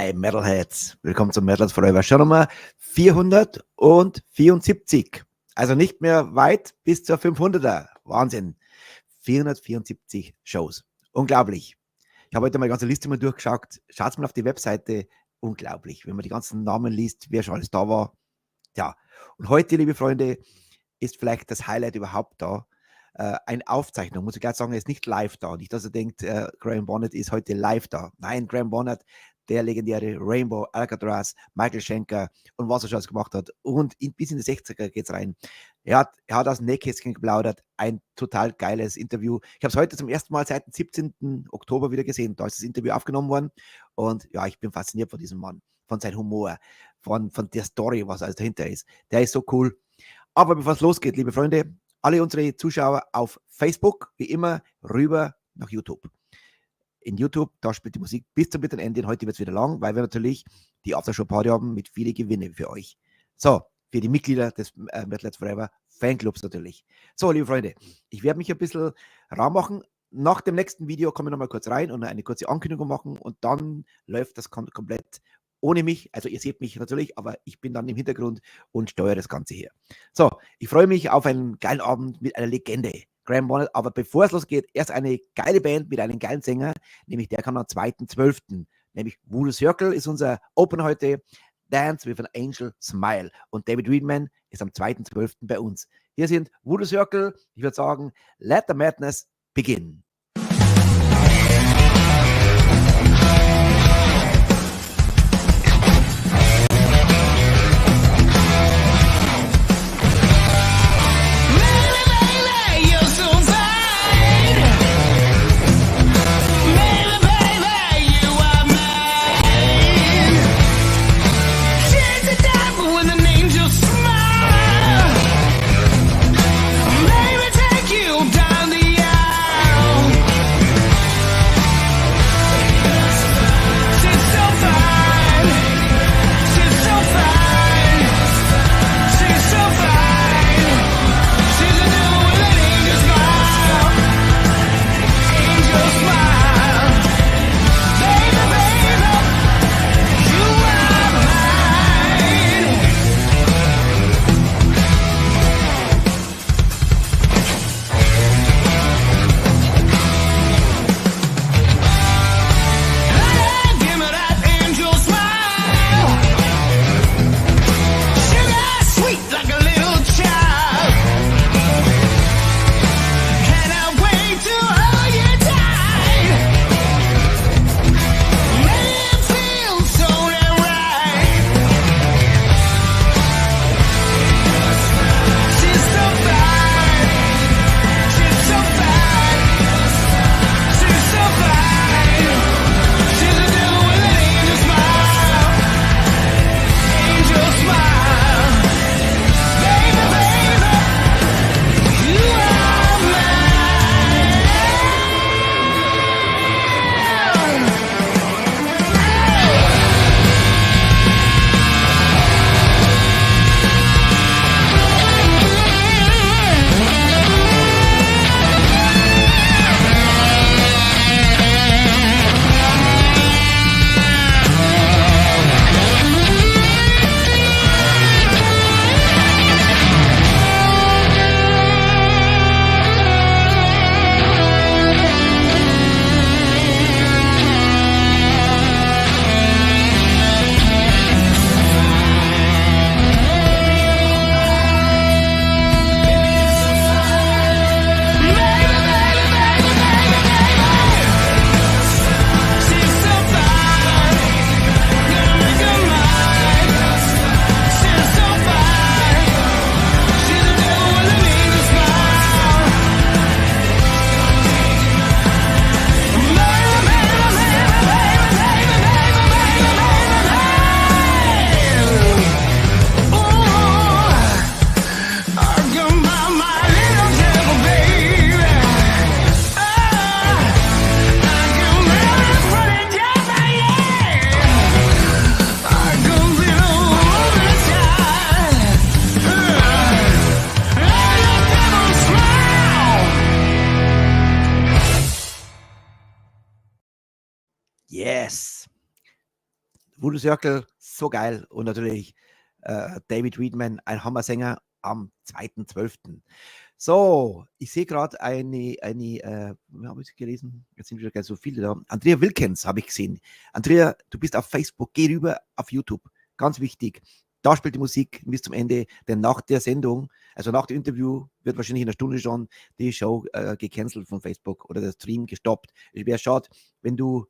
Hi Metalheads, willkommen zum METALHEADS FOREVER Show Nummer 474. Also nicht mehr weit bis zur 500er. Wahnsinn. 474 Shows. Unglaublich. Ich habe heute mal die ganze Liste mal durchgeschaut. Schaut mal auf die Webseite. Unglaublich, wenn man die ganzen Namen liest, wer schon alles da war. Ja, und heute, liebe Freunde, ist vielleicht das Highlight überhaupt da. Eine Aufzeichnung, muss ich gleich sagen, er ist nicht live da. Nicht, dass er denkt, Graham Bonnet ist heute live da. Nein, Graham Bonnet, der legendäre Rainbow, Alcatraz, Michael Schenker und was er schon alles gemacht hat. Und bis in die 60er geht es rein. Er hat aus dem Nähkästchen geplaudert. Ein total geiles Interview. Ich habe es heute zum ersten Mal seit dem 17. Oktober wieder gesehen. Da ist das Interview aufgenommen worden. Und ja, ich bin fasziniert von diesem Mann, von seinem Humor, von der Story, was alles dahinter ist. Der ist so cool. Aber bevor es losgeht, liebe Freunde, alle unsere Zuschauer auf Facebook, wie immer, rüber nach YouTube. In YouTube, da spielt die Musik bis zum bitteren Ende. Und heute wird es wieder lang, weil wir natürlich die Aftershow-Party haben mit vielen Gewinne für euch. So, für die Mitglieder des METALHEADS FOREVER Fanclubs natürlich. So, liebe Freunde, ich werde mich ein bisschen rar machen. Nach dem nächsten Video komme ich nochmal kurz rein und eine kurze Ankündigung machen und dann läuft das komplett ohne mich. Also ihr seht mich natürlich, aber ich bin dann im Hintergrund und steuere das Ganze hier. So, ich freue mich auf einen geilen Abend mit einer Legende, Graham Bonnet. Aber bevor es losgeht, erst eine geile Band mit einem geilen Sänger, nämlich der kam am 2.12. Nämlich Voodoo Circle ist unser Open heute. Dance with an Angel Smile. Und David Reedman ist am 2.12. bei uns. Hier sind Voodoo Circle. Ich würde sagen, let the madness begin. Down the aisle. Voodoo Circle, so geil. Und natürlich David Friedman, ein Hammersänger am 2.12. So, ich sehe gerade eine habe ich gelesen? Jetzt sind wieder gar so viele da. Andrea Wilkens habe ich gesehen. Andrea, du bist auf Facebook, geh rüber auf YouTube. Ganz wichtig. Da spielt die Musik bis zum Ende, denn nach der Sendung, also nach dem Interview, wird wahrscheinlich in einer Stunde schon die Show gecancelt von Facebook oder der Stream gestoppt. Es wäre schade, wenn du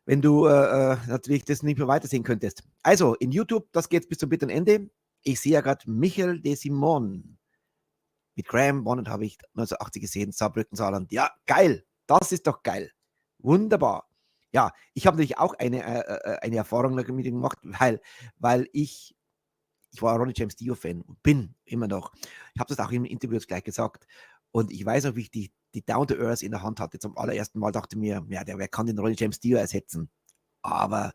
natürlich das nicht mehr weitersehen könntest. Also, in YouTube, das geht bis zum bitteren Ende. Ich sehe ja gerade Michael de Simon. Mit Graham Bonnet habe ich 1980 gesehen, Saarbrücken, Saarland. Ja, geil. Das ist doch geil. Wunderbar. Ja, ich habe natürlich auch eine Erfahrung mit ihm gemacht, weil ich war Ronnie James Dio-Fan und bin immer noch. Ich habe das auch im Interview jetzt gleich gesagt. Und ich weiß noch, wie ich die Down to Earth in der Hand hatte. Zum allerersten Mal dachte mir, ja, wer kann den Ronnie James Dio ersetzen? Aber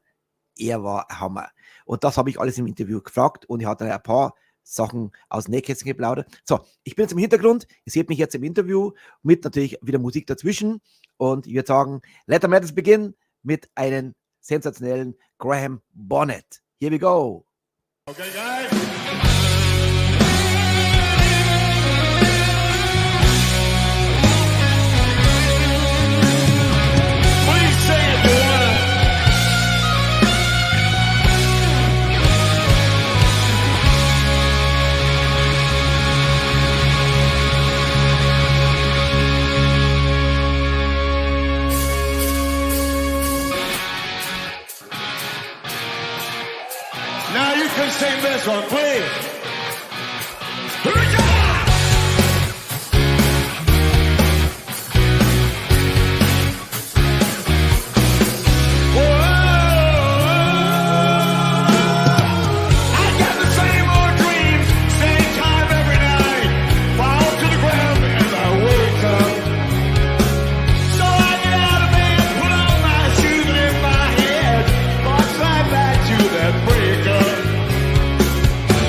er war Hammer. Und das habe ich alles im Interview gefragt und ich hatte ein paar Sachen aus Nähkästchen geplaudert. So, ich bin jetzt im Hintergrund. Ihr seht mich jetzt im Interview mit natürlich wieder Musik dazwischen. Und ich würde sagen, let the madness begin mit einem sensationellen Graham Bonnet. Here we go. Okay, guys. Now you can sing this one, please. Here we go!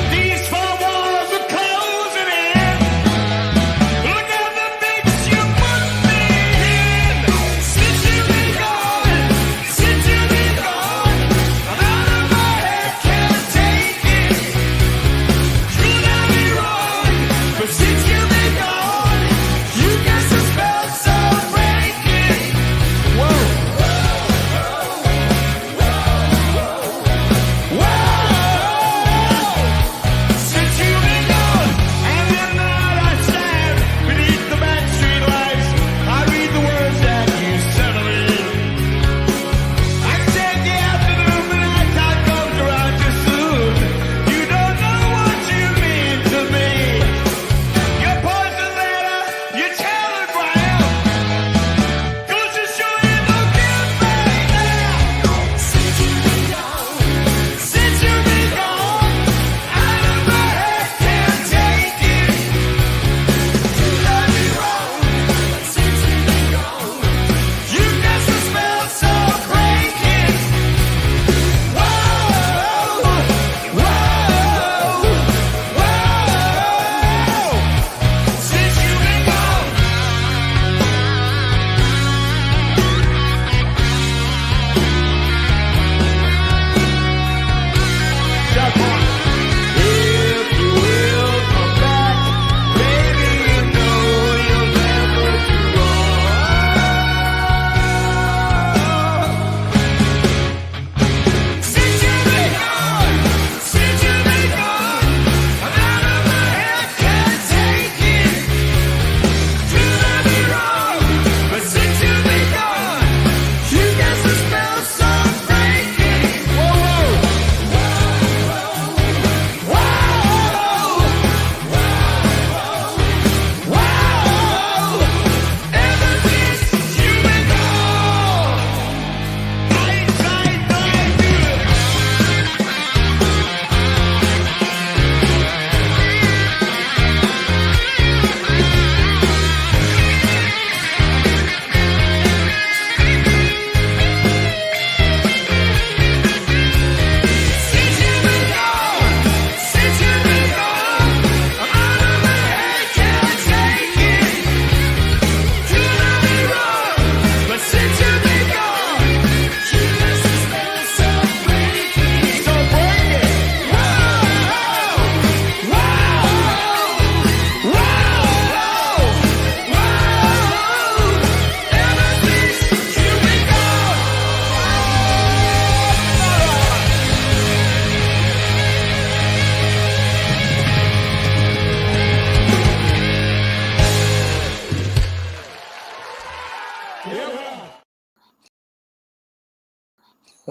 These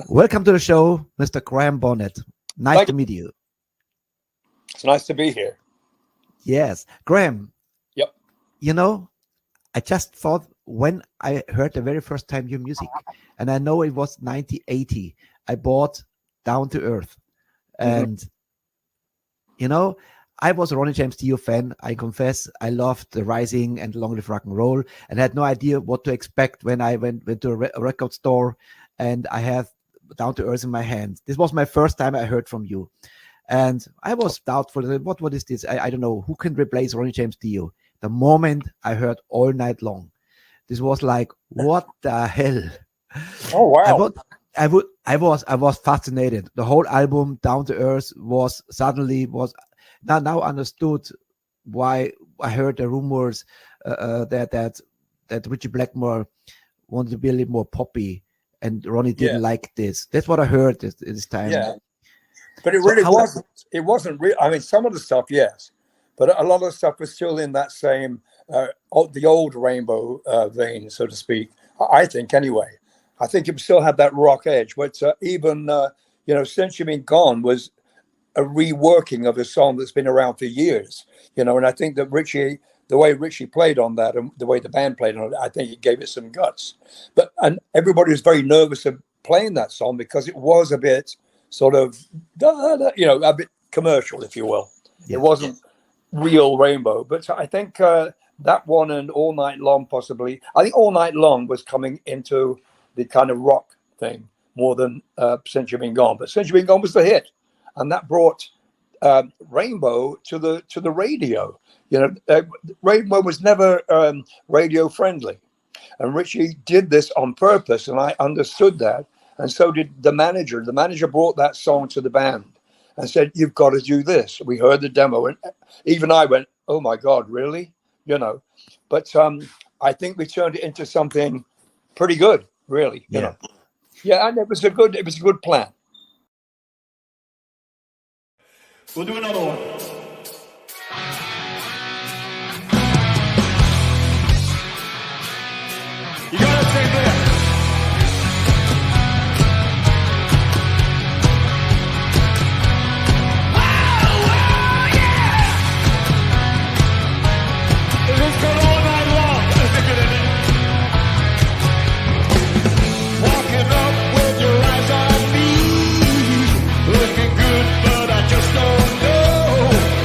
Welcome to the show, Mr. Graham Bonnet. Nice to meet you. It's nice to be here. Yes. Graham. Yep. You know, I just thought when I heard the very first time your music, and I know it was 1980, I bought Down to Earth. And, you know, I was a Ronnie James Dio fan. I confess, I loved the Rising and Long Live Rock and Roll, and had no idea what to expect when I went to a record store and I had Down to Earth in my hand. This was my first time I heard from you. And I was doubtful. What is this? I don't know. Who can replace Ronnie James Dio? The moment I heard All Night Long, this was like, what the hell? Oh, wow. I was fascinated. The whole album, Down to Earth, was now understood why I heard the rumors that Richie Blackmore wanted to be a little more poppy, and Ronnie didn't like this. That's what I heard this time. Yeah, but it really wasn't. It wasn't real. I mean, some of the stuff, yes, but a lot of the stuff was still in that same the old Rainbow vein, so to speak. I think, anyway. I think it still had that rock edge. But even Since You've Been Gone was a reworking of a song that's been around for years, and I think that the way Richie played on that and the way the band played on it, I think it gave it some guts. And everybody was very nervous of playing that song because it was a bit sort of, a bit commercial, if you will. Yeah. It wasn't real Rainbow. But I think that one and All Night Long, possibly. I think All Night Long was coming into the kind of rock thing more than Since You've Been Gone. But Since You've Been Gone was the hit. And that brought Rainbow to the radio. Rainbow was never radio friendly, and Richie did this on purpose, and I understood that, and so did the manager. The manager brought that song to the band and said, "You've got to do this." We heard the demo, and even I went, "Oh my God, really?" But I think we turned it into something pretty good, really. You know, and it was a good plan. We'll do another one. You gotta take this. Let's go all night long. Let's get it in. Walking up with your eyes on me, looking good, but I just don't know.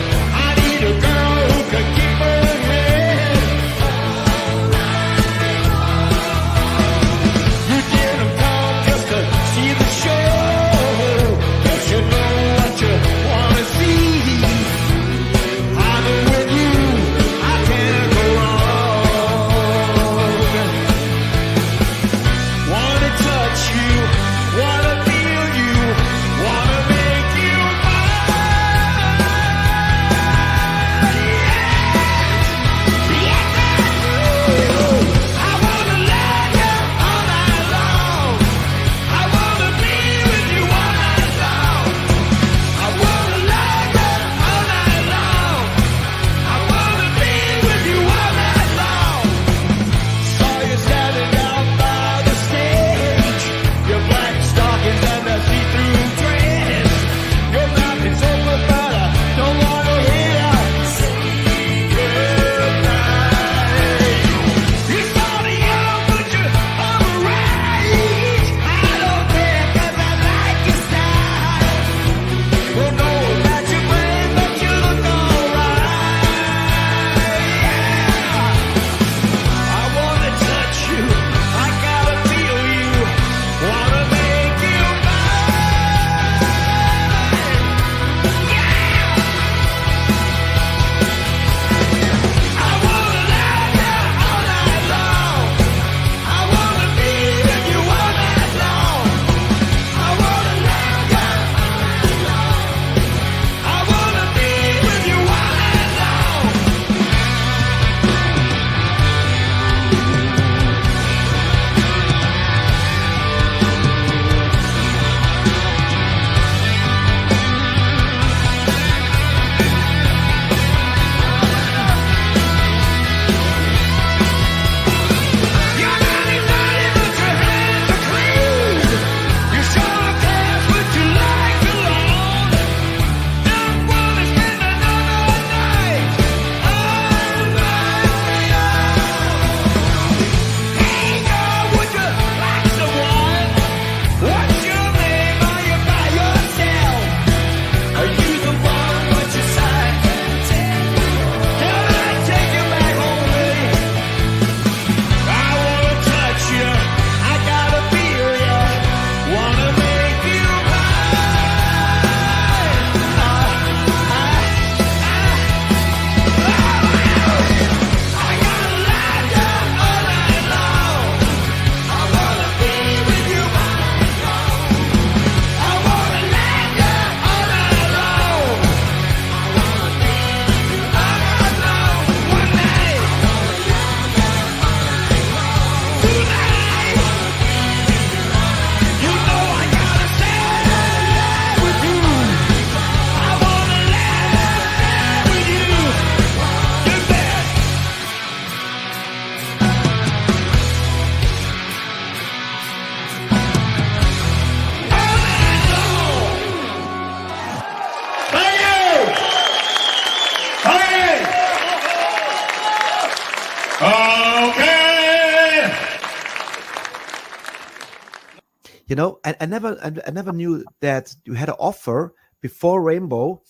You know, I never knew that you had an offer before Rainbow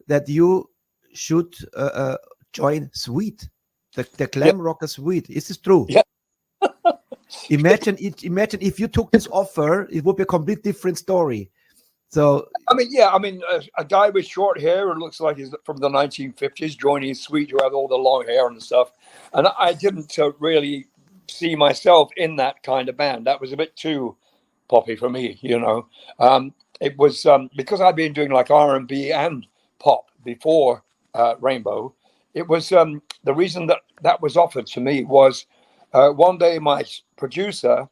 that you should join Sweet, the glam rocker Sweet. Is this true? Yeah. Imagine if you took this offer, it would be a complete different story. So a guy with short hair who looks like he's from the 1950s joining Sweet, who had all the long hair and stuff. And I didn't really see myself in that kind of band. That was a bit too poppy for me, you know. It was because I'd been doing like R&B and pop before Rainbow. It was the reason that was offered to me was one day my producer,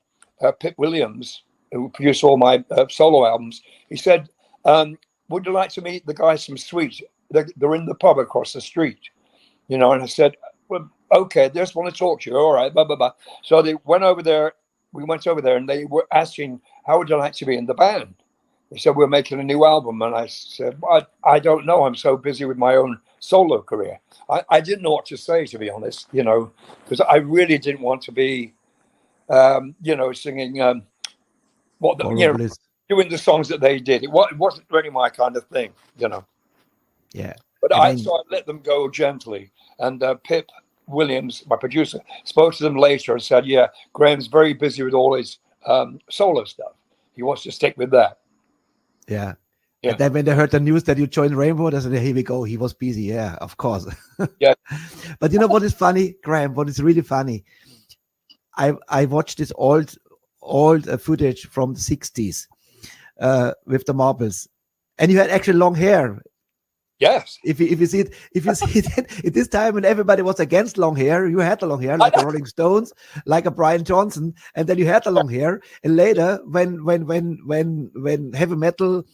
Pip Williams, who produced all my solo albums, he said, would you like to meet the guys from Sweet? They're in the pub across the street, you know. And I said, well, okay, they just want to talk to you. All right, blah, blah, blah. So they went over there. We went over there and they were asking, how would you like to be in the band? They said, we're making a new album. And I said, well, I don't know. I'm so busy with my own solo career. I didn't know what to say, to be honest, you know, because I really didn't want to be, you know, singing doing the songs that they did. It wasn't really my kind of thing, you know. Yeah. But so I let them go gently. And Pip Williams, my producer, spoke to them later and said, yeah, Graham's very busy with all his solo stuff. He wants to stick with that. Yeah. And then when they heard the news that you joined Rainbow, they said, here we go. He was busy. Yeah, of course. Yeah. But you know what is funny, Graham? What is really funny? I watched this old footage from the 60s with the Marbles. And you had actually long hair. Yes. If you see it at this time when everybody was against long hair, you had the long hair, like a Rolling Stones, like a Brian Johnson, and then you had the long hair. And later, when heavy metal,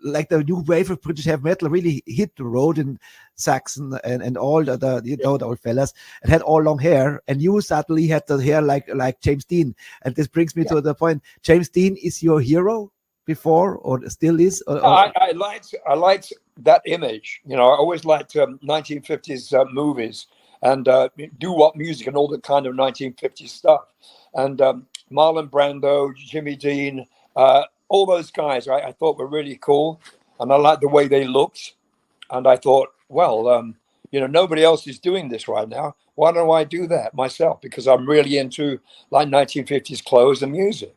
like the new wave of British heavy metal, really hit the road in Saxon and all the old fellas, and had all long hair, and you suddenly had the hair like James Dean. And this brings me to the point: James Dean is your hero before, or still is? I liked that image. You know, I always liked 1950s movies and doo-wop music and all the kind of 1950s stuff. And Marlon Brando, Jimmy Dean, all those guys I thought were really cool, and I liked the way they looked. And I thought, well, you know, nobody else is doing this right now. Why don't I do that myself? Because I'm really into like 1950s clothes and music.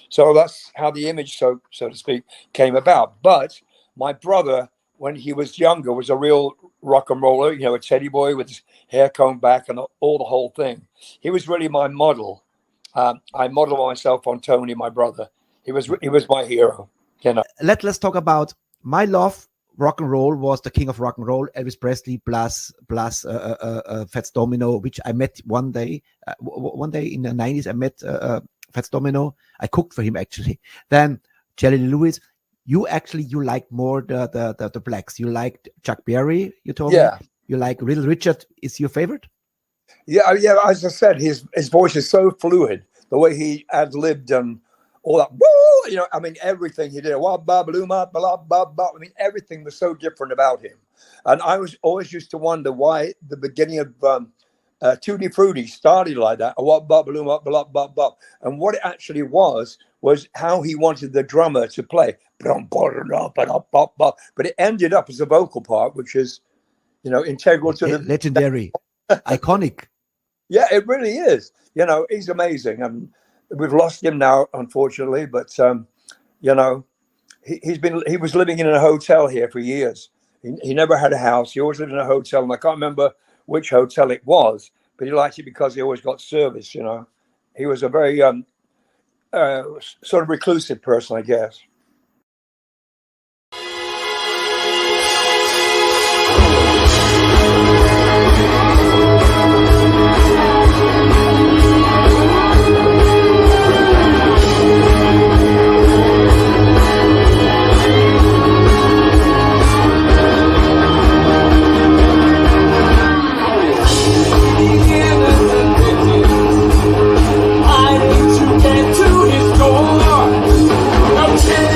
So that's how the image, so to speak, came about. But my brother, when he was younger, was a real rock and roller, you know, a teddy boy with his hair combed back and all the whole thing. He was really my model. I modeled myself on Tony, my brother. He was my hero. You know. Let's talk about my love. Rock and roll was the king of rock and roll, Elvis Presley plus Fats Domino, which I met one day in the 90s. I met Fats Domino. I cooked for him actually. Then Jerry Lee Lewis. You like more the blacks. You like Chuck Berry. You told me. You like Little Richard. Is your favorite? Yeah. As I said, his voice is so fluid. The way he ad-libbed and all that, woo, you know, I mean, everything he did, I mean, everything was so different about him. And I was always used to wonder why the beginning of Tutti Frutti started like that. And what it actually was how he wanted the drummer to play. But it ended up as a vocal part, which is, you know, integral to the legendary, iconic. Yeah, it really is. You know, he's amazing. And we've lost him now, unfortunately. But, you know, he was living in a hotel here for years. He never had a house. He always lived in a hotel. And I can't remember which hotel it was, but he liked it because he always got service, you know. He was a very sort of reclusive person, I guess. I need to get to his door. No chance.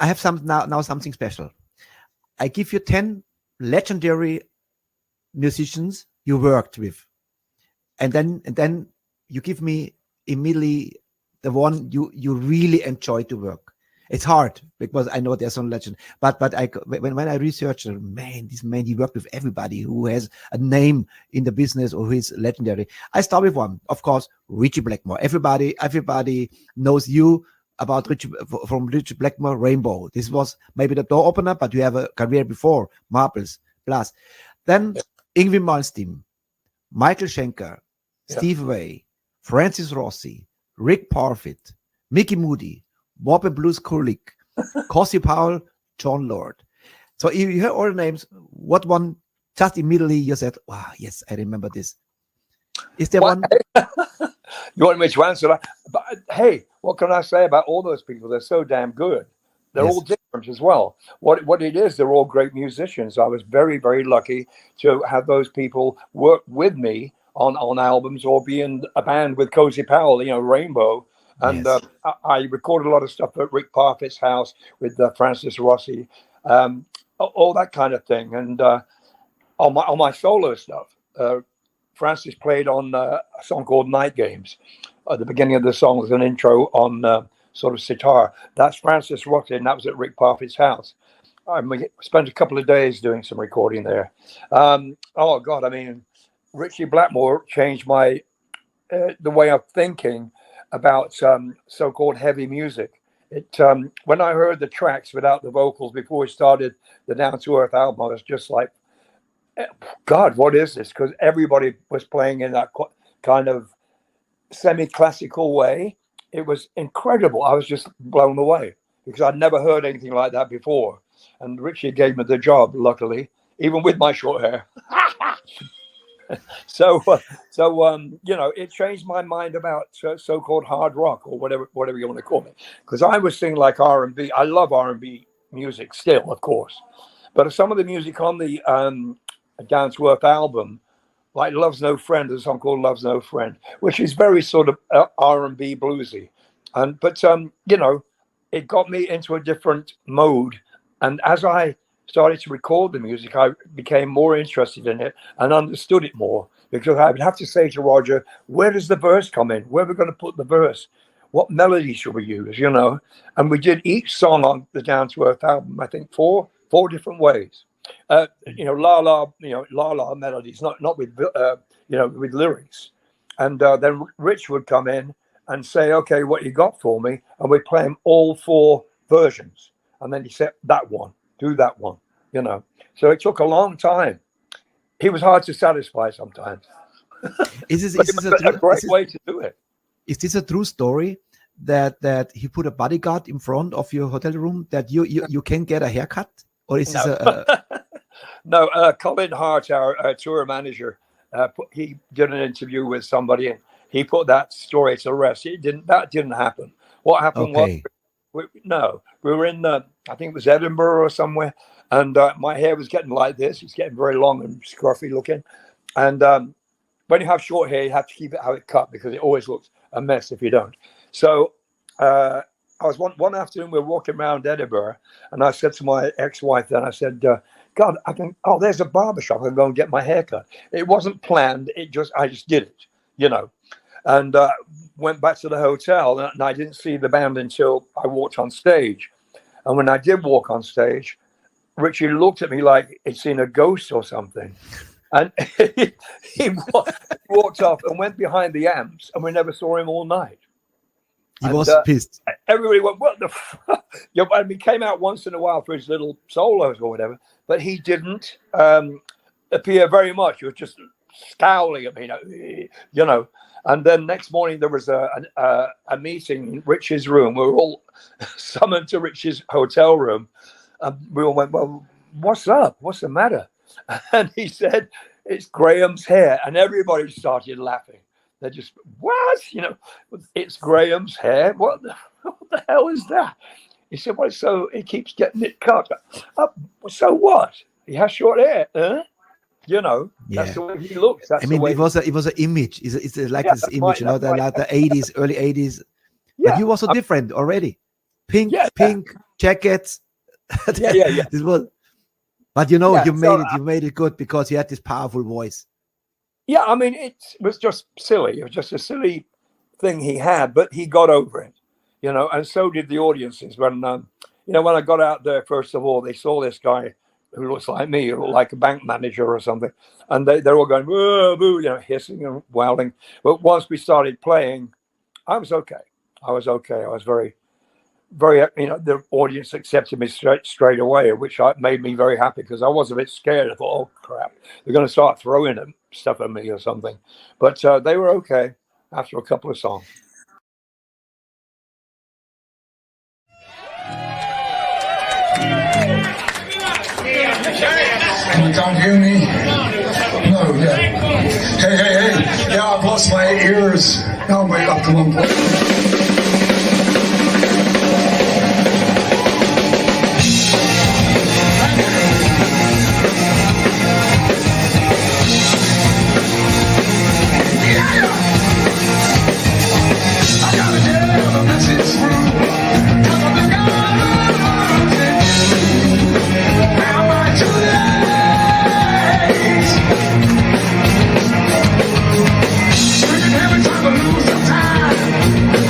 have now something special. I give you 10 legendary musicians you worked with, and then you give me immediately the one you really enjoy to work. It's hard because I know there's some legend, but when I research, this man he worked with everybody who has a name in the business or who is legendary. I start with one, of course, Ritchie Blackmore. Everybody knows you about from Ritchie Blackmore, Rainbow. This was maybe the door opener, but you have a career before, Marbles, Plus. Then Yngwie Malmsteen, Michael Schenker, Steve Vai, Francis Rossi, Rick Parfitt, Mickey Moody, Bob and Blues Kulick, Cosy Powell, John Lord. So you hear all the names. What one just immediately you said, wow, yes, I remember this. Is there one? You want me to answer that? But hey, what can I say about all those people? They're so damn good. They're all different as well. What it is, they're all great musicians. I was very, very lucky to have those people work with me on albums or be in a band with Cozy Powell, Rainbow. And I recorded a lot of stuff at Rick Parfitt's house with Francis Rossi, all that kind of thing. And on my solo stuff, Francis played on a song called Night Games. At the beginning of the song was an intro on sort of sitar. That's Francis Rossi, and that was at Rick Parfitt's house. I spent a couple of days doing some recording there. Oh God, I mean, Ritchie Blackmore changed my the way of thinking about so-called heavy music. It when I heard the tracks without the vocals before we started the Down to Earth album, I was just like, God, what is this? Because everybody was playing in that kind of semi-classical way. It was incredible. I was just blown away because I'd never heard anything like that before. And Richie gave me the job, luckily, even with my short hair. So it changed my mind about so-called hard rock or whatever you want to call it. Because I was singing like R&B. I love R&B music still, of course. But some of the music on the Down to Earth album, like Love's No Friend, there's a song called Love's No Friend, which is very sort of R&B bluesy. But it got me into a different mode. And as I started to record the music, I became more interested in it and understood it more, because I would have to say to Roger, where does the verse come in? Where are we going to put the verse? What melody should we use, And we did each song on the Down to Earth album, I think four different ways. La la melodies, not with with lyrics. And then Rich would come in and say, okay, what you got for me? And we'd play him all four versions. And then he said, that one. Do that one, So it took a long time. He was hard to satisfy sometimes. Is this a great way to do it? Is this a true story that he put a bodyguard in front of your hotel room that you can get a haircut? Or is this No, Colin Hart, our tour manager, he did an interview with somebody and he put that story to rest. That didn't happen. What happened was, we were in I think it was Edinburgh or somewhere, and my hair was getting like this. It's getting very long and scruffy looking, and when you have short hair, you have to keep it how it cut because it always looks a mess if you don't. So I was one afternoon, we were walking around Edinburgh, and I said to my ex-wife then, I said, God, there's a barbershop. I can go and get my hair cut. It wasn't planned. I just did it, and went back to the hotel, and I didn't see the band until I walked on stage. And when I did walk on stage, Richie looked at me like he'd seen a ghost or something. And he walked off and went behind the amps, and we never saw him all night. He was pissed. Everybody went, what the fuck? And he came out once in a while for his little solos or whatever, but he didn't appear very much. He was just scowling at me, And then next morning there was a meeting in Rich's room. We were all summoned to Rich's hotel room. We all went, well, what's up? What's the matter? And he said, it's Graham's hair. And everybody started laughing. They just, what? It's Graham's hair. What the hell is that? He said, well, so he keeps getting it cut. So what? He has short hair, huh? That's the way he looks. That's it was an image. It's like this image, the 80s, early 80s. Yeah. But you were so different already. Pink jackets. Yeah. This was, but you know, Yeah, you so, made it good because you had this powerful voice. Yeah, I mean, it was just silly. It was just a silly thing he had, but he got over it, you know, and so did the audiences. When, you know, when I got out there, first of all, they saw this guy who looks like me, who looked like a bank manager or something, and they're all going, boo, boo, you know, hissing and wailing. But once we started playing, I was okay. I was very, very, you know, the audience accepted me straight away, which made me very happy because I was a bit scared. I thought, oh crap, they're going to start throwing stuff at me or something. But they were okay after a couple of songs. You can't hear me? No, yeah. Hey. Yeah, I've lost my ears. Now I'm up to one point.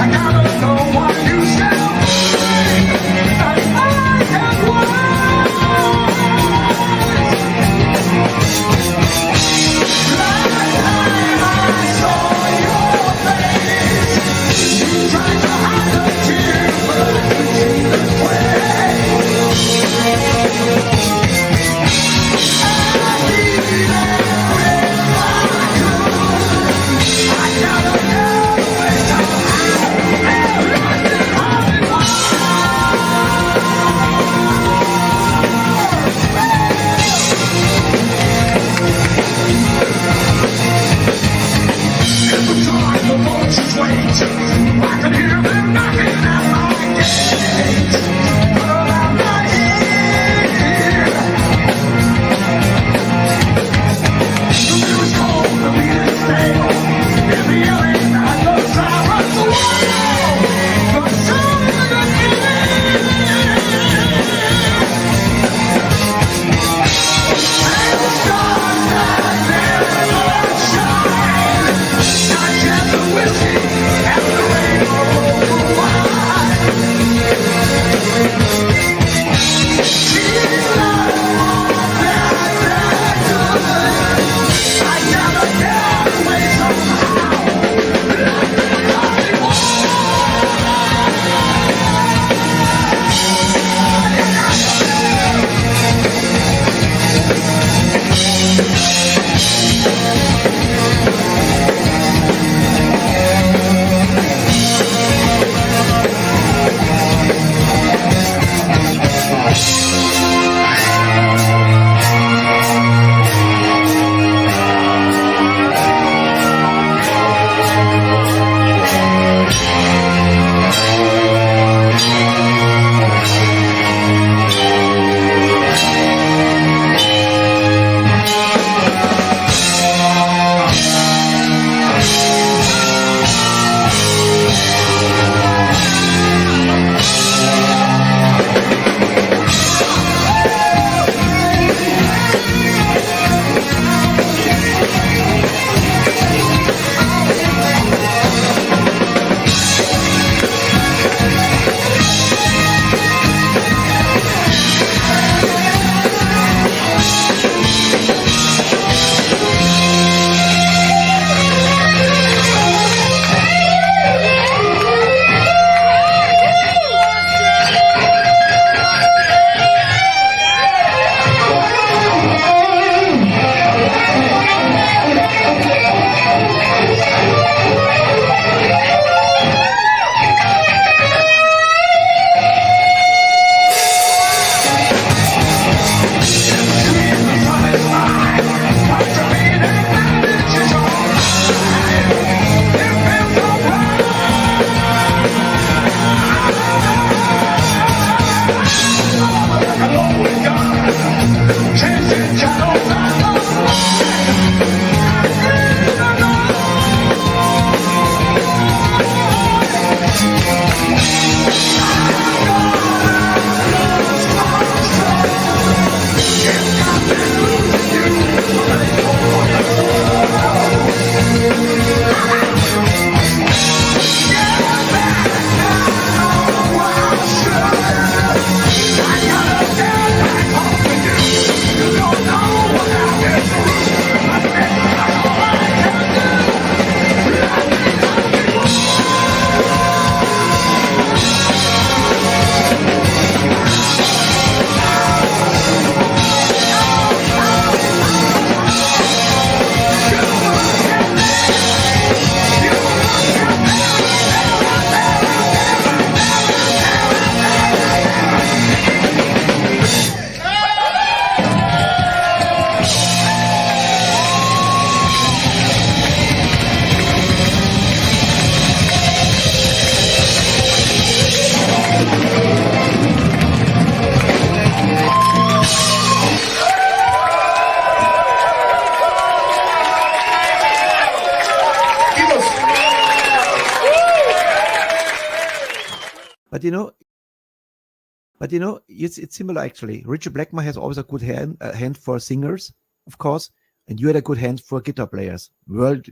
But it's similar actually. Richard Blackmore has always a good hand for singers, of course, and you had a good hand for guitar players. World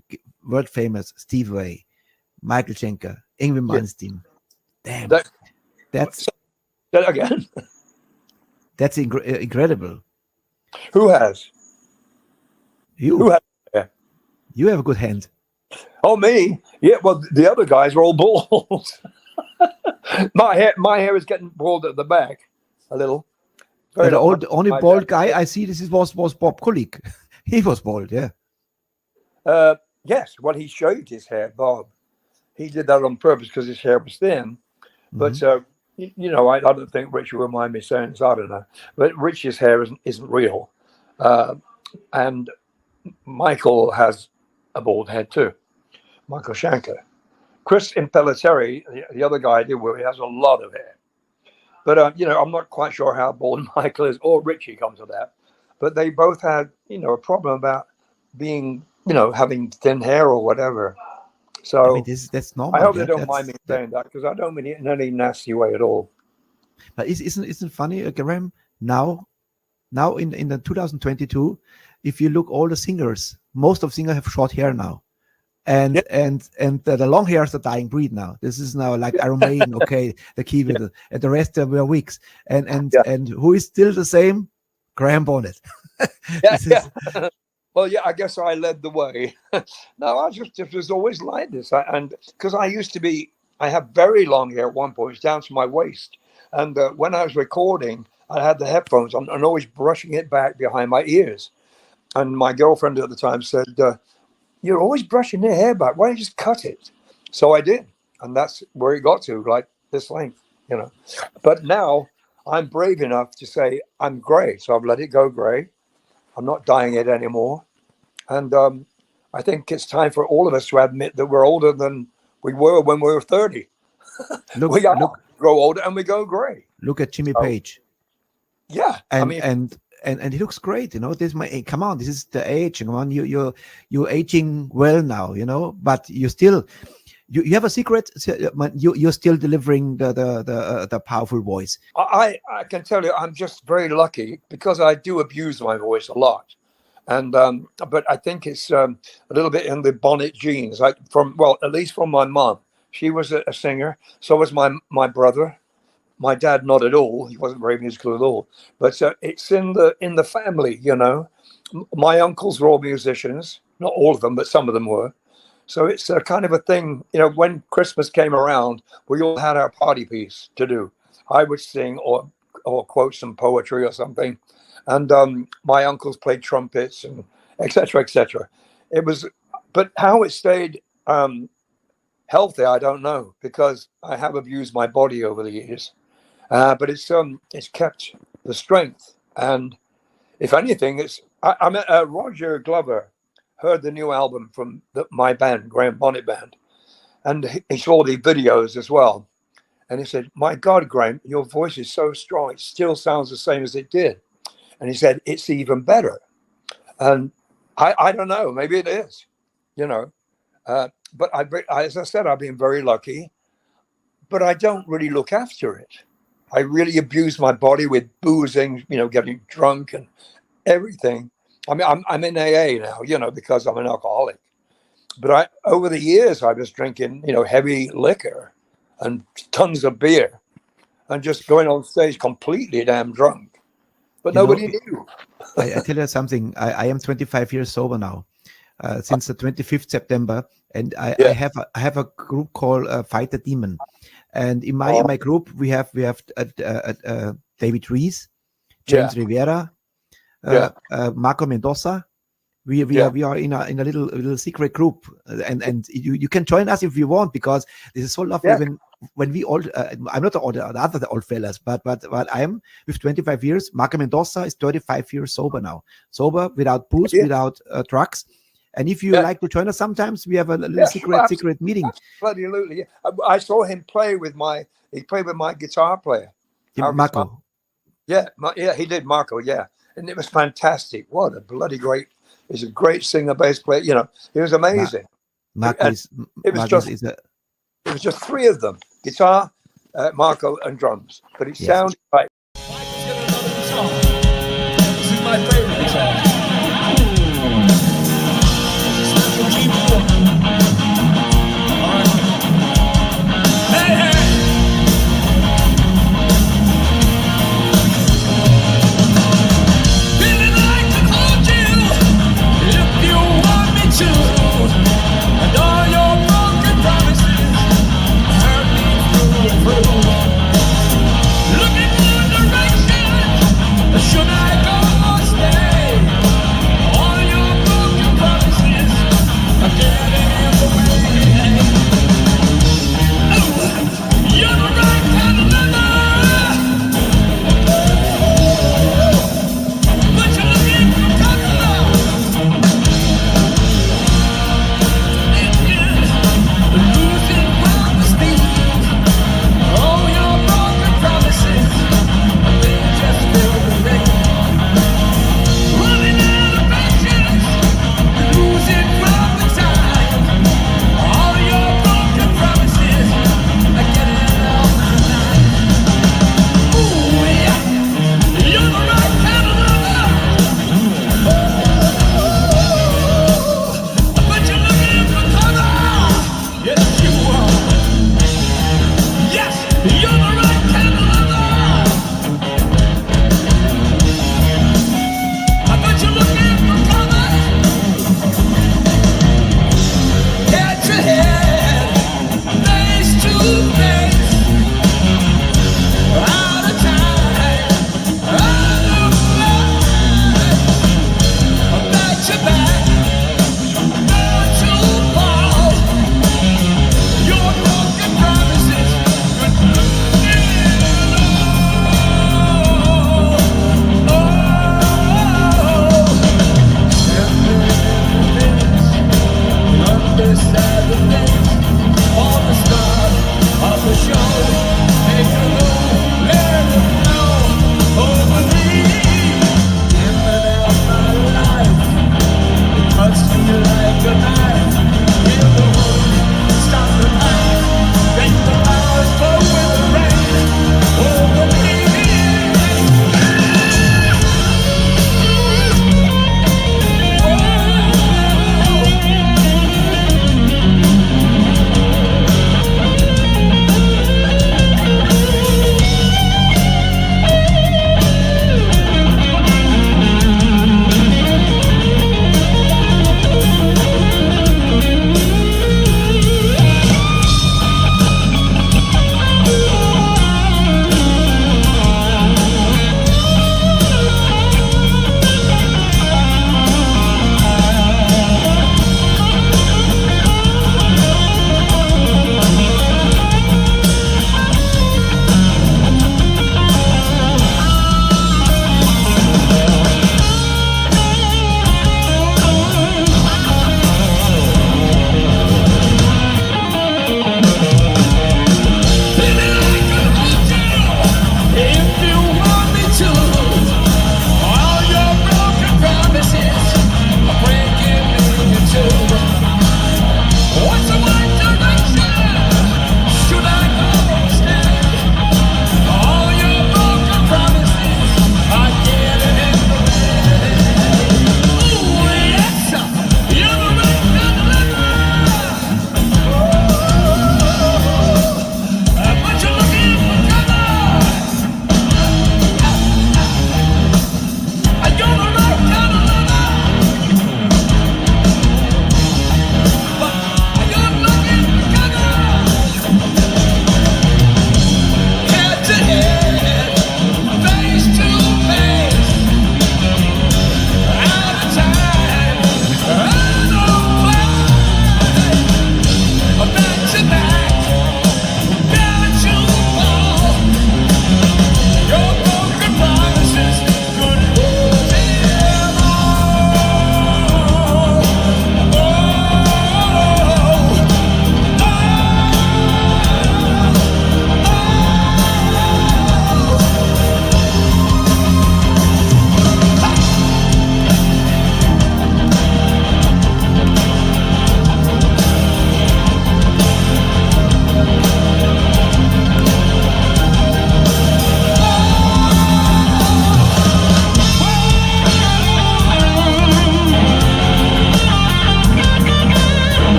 famous Steve Vai, Michael Schenker, Ingrid Malmsteen. Damn, that's that again. That's incredible. Who has? You. Who has? Yeah. You have a good hand. Oh, me? Yeah. Well, the other guys are all bald. my hair is getting bald at the back a little. The only bald guy I see was Bob Kulick. He was bald, yeah. Yes. Well, he shaved his hair, Bob. He did that on purpose because his hair was thin. But I don't think Rich will mind me saying this. I don't know. But Rich's hair isn't real, and Michael has a bald head too. Michael Schenker. Chris Impellitteri, the other guy I did with, he has a lot of hair. But I'm not quite sure how bald Michael is, or Richie comes to that. But they both had a problem about being having thin hair or whatever. So that's normal. I hope they don't mind me saying that, because I don't mean it in any nasty way at all. But isn't it funny, Graham? Now in the 2022, if you look all the singers, most of singers have short hair now, and the long hair is a dying breed now. This is now like Iron Maiden, okay, the key with it, and the rest were wigs. And who is still the same? Graham Bonnet. Well, yeah, I guess I led the way. No, I just was always like this. And because I have very long hair at one point, it's down to my waist. And when I was recording, I had the headphones on and always brushing it back behind my ears. And my girlfriend at the time said, you're always brushing your hair back. Why don't you just cut it? So I did. And that's where it got to, like this length, But now I'm brave enough to say I'm gray. So I've let it go gray. I'm not dyeing it anymore. And I think it's time for all of us to admit that we're older than we were when we were 30. We grow older and we go gray. Look at Jimmy Page. Yeah. And he looks great. Come on, this is the age. Come on, you're aging well now, but you still you have a secret. You're still delivering the powerful voice. I can tell you, I'm just very lucky because I do abuse my voice a lot, and but I think it's a little bit in the Bonnet genes, at least from my mom. She was a singer. So was my brother. My dad, not at all. He wasn't very musical at all. But it's in the family, My uncles were all musicians. Not all of them, but some of them were. So it's a kind of a thing, when Christmas came around, we all had our party piece to do. I would sing or quote some poetry or something. And my uncles played trumpets and et cetera, et cetera. But how it stayed healthy, I don't know, because I have abused my body over the years. But it's kept the strength. And if anything, Roger Glover heard the new album from my band, Graham Bonnet Band, and he saw the videos as well. And he said, my God, Graham, your voice is so strong. It still sounds the same as it did. And he said, it's even better. And I don't know, maybe it is, but as I said, I've been very lucky, but I don't really look after it. I really abuse my body with boozing, getting drunk and everything. I mean, I'm in AA now, because I'm an alcoholic. But over the years, I was drinking, heavy liquor and tons of beer and just going on stage completely damn drunk. But nobody knew. I tell you something. I am 25 years sober now, since the 25th September. And I have a group called Fight the Demon. And in my group, we have David Rees, James Rivera, Marco Mendoza. We are in a little secret group, and you can join us if you want, because this is so lovely when we all I'm not the other old fellas, but I am with 25 years. Marco Mendoza is 35 years sober now, sober without booze, without drugs. And if you like to join us, sometimes we have a little secret meeting. Absolutely. I saw him play with my guitar player. Marco. He did, Marco, and it was fantastic. What a bloody great, he's a great singer, bass player, he was amazing. It was just three of them, guitar, Marco and drums, but it Yes. sounded like. This is my favorite guitar. Hey, hey. Feeling like to hold you if you want me to, and all your broken promises hurt me through and through. Looking for direction,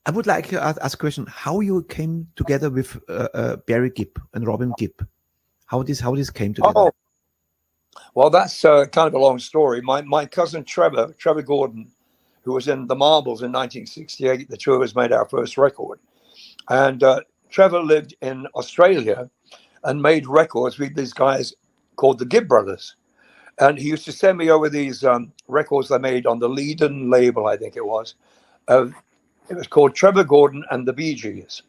I would like to ask a question: how you came together with Barry Gibb and Robin Gibb? How this came together? Oh, well, that's kind of a long story. My cousin Trevor Gordon, who was in the Marbles in 1968, the two of us made our first record, and Trevor lived in Australia and made records with these guys called the Gibb Brothers, and he used to send me over these records they made on the Leiden label, I think it was. It was called Trevor Gordon and the Bee Gees.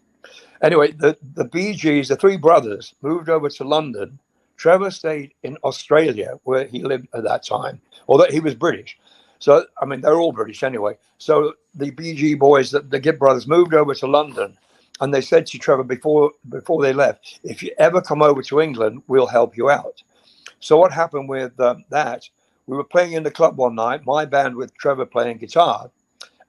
Anyway, the Bee Gees, the three brothers, moved over to London. Trevor stayed in Australia, where he lived at that time, although he was British. So, I mean, they're all British anyway. So the Bee Gee boys, the Gibb brothers, moved over to London, and they said to Trevor before they left, if you ever come over to England, we'll help you out. So what happened with that, we were playing in the club one night, my band with Trevor playing guitar,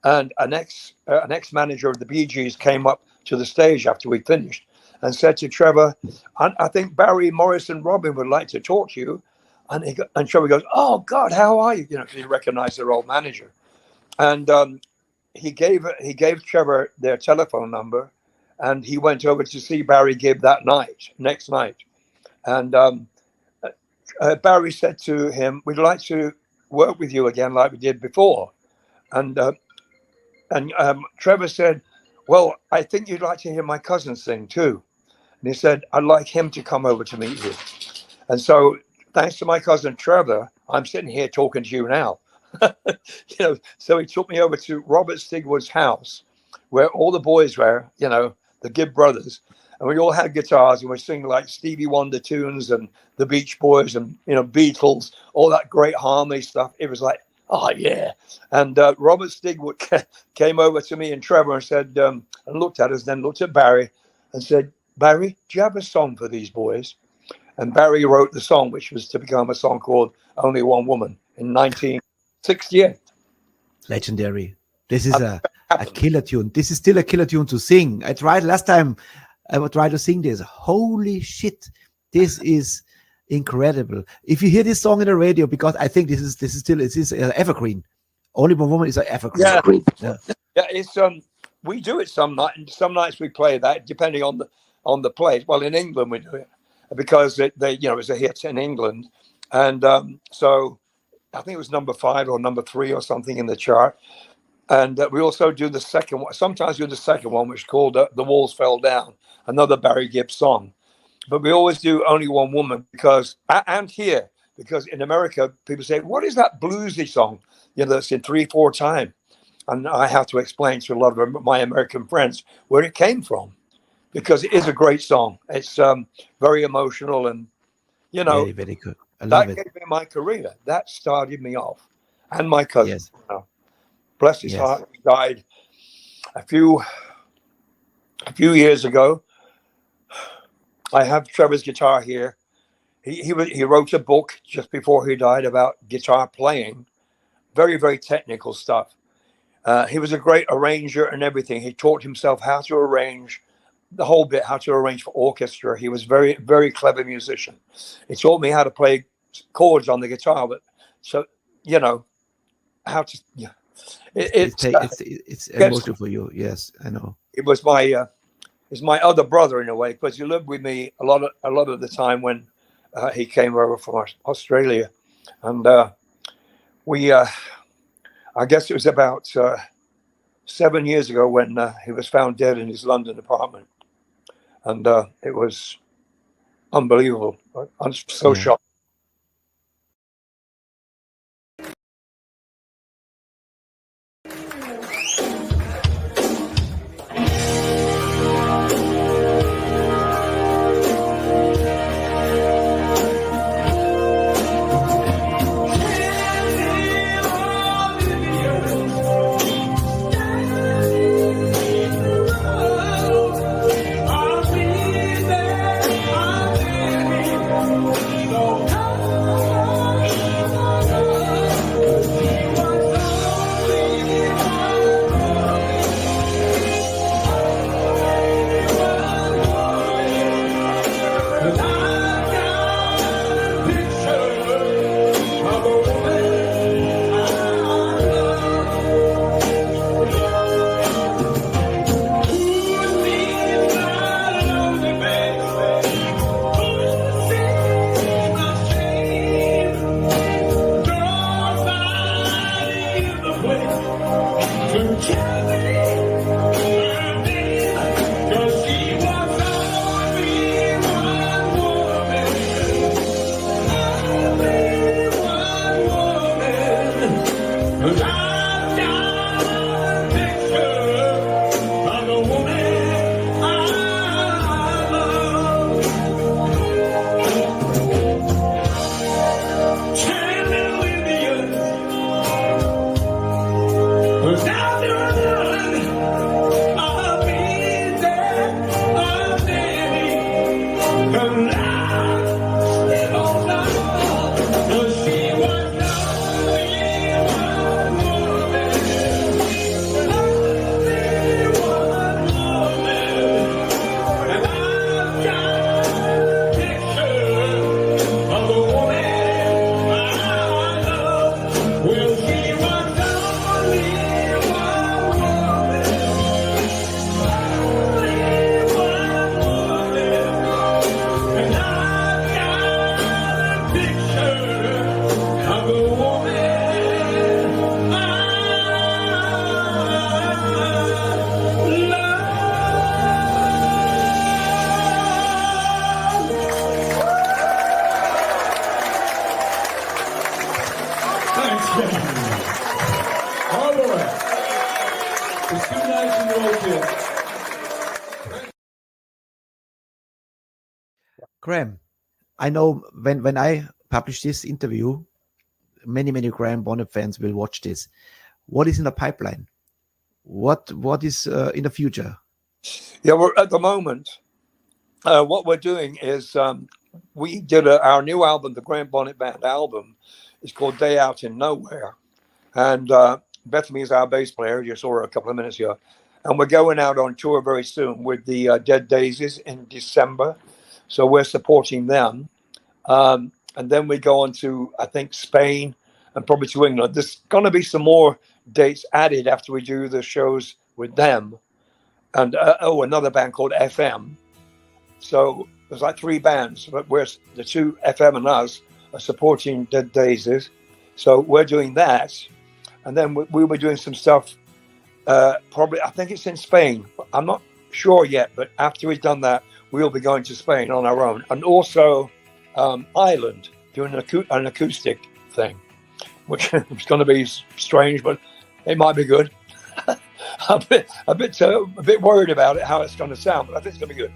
and an ex-manager of the Bee Gees came up to the stage after we finished and said to Trevor, I think Barry, Morris, and Robin would like to talk to you. And Trevor goes, oh, God, how are you? You know, he recognized their old manager. And he gave Trevor their telephone number, and he went over to see Barry Gibb next night. And Barry said to him, we'd like to work with you again like we did before. And Trevor said, well, I think you'd like to hear my cousin sing too. And he said, I'd like him to come over to meet you. And so thanks to my cousin Trevor, I'm sitting here talking to you now. You know, so he took me over to Robert Stigwood's house, where all the boys were, you know, the Gibb brothers, and we all had guitars and we're singing like Stevie Wonder tunes and the Beach Boys and, you know, Beatles, all that great harmony stuff. It was like, oh yeah. And Robert Stigwood came over to me and Trevor and said, and looked at us, then looked at Barry and said, Barry, do you have a song for these boys? And Barry wrote the song, which was to become a song called Only One Woman in 1968. Legendary. This is a killer tune. This is still a killer tune to sing. I tried last time. I would try to sing this. Holy shit. This is incredible. If you hear this song in the radio, because I think this is evergreen. Only One Woman is an evergreen. Yeah. It's we do it some night. Some nights we play that, depending on the place. Well, in England we do it because it's a hit in England, and so I think it was number 5 or number 3 or something in the chart. And we also do the second one. Sometimes we do the second one, which is called "The Walls Fell Down," another Barry Gibb song. But we always do Only One Woman because in America, people say, what is that bluesy song, you know, that's in 3/4 time? And I have to explain to a lot of my American friends where it came from, because it is a great song. It's very emotional and, you know, very, very good. I love it. That gave me my career. That started me off. And my cousin, yes. You know, bless his heart, he died a few years ago. I have Trevor's guitar here. He wrote a book just before he died about guitar playing, very, very technical stuff. He was a great arranger and everything. He taught himself how to arrange the whole bit, how to arrange for orchestra. He was very, very clever musician. He taught me how to play chords on the guitar, but so, you know, how to, yeah. It's emotional for you. Yes, I know. It was my other brother in a way, because he lived with me a lot of the time when he came over from Australia, and I guess it was about 7 years ago when he was found dead in his London apartment, and it was unbelievable. I'm so shocked. I'll be there. picture of a woman I love. Thanks, man. All the way. It's 2 nights in a row here. Graham, I know when I publish this interview, many Graham Bonnet fans will watch this. What is in the pipeline? What is in the future? Yeah, we're at the moment. What we're doing is we did our new album, the Graham Bonnet Band album. It's called Day Out in Nowhere, and Bethany is our bass player. You saw her a couple of minutes ago, and we're going out on tour very soon with the Dead Daisies in December. So we're supporting them. And then we go on to, I think, Spain and probably to England. There's going to be some more dates added after we do the shows with them. And, another band called FM. So there's like 3 bands, but we're the 2, FM and us, are supporting Dead Daisies. So we're doing that. And then we'll be doing some stuff, probably, I think it's in Spain. I'm not sure yet, but after we've done that, we'll be going to Spain on our own, and also Ireland, doing an acoustic thing, which is going to be strange, but it might be good. I'm a bit worried about it, how it's going to sound, but I think it's going to be good.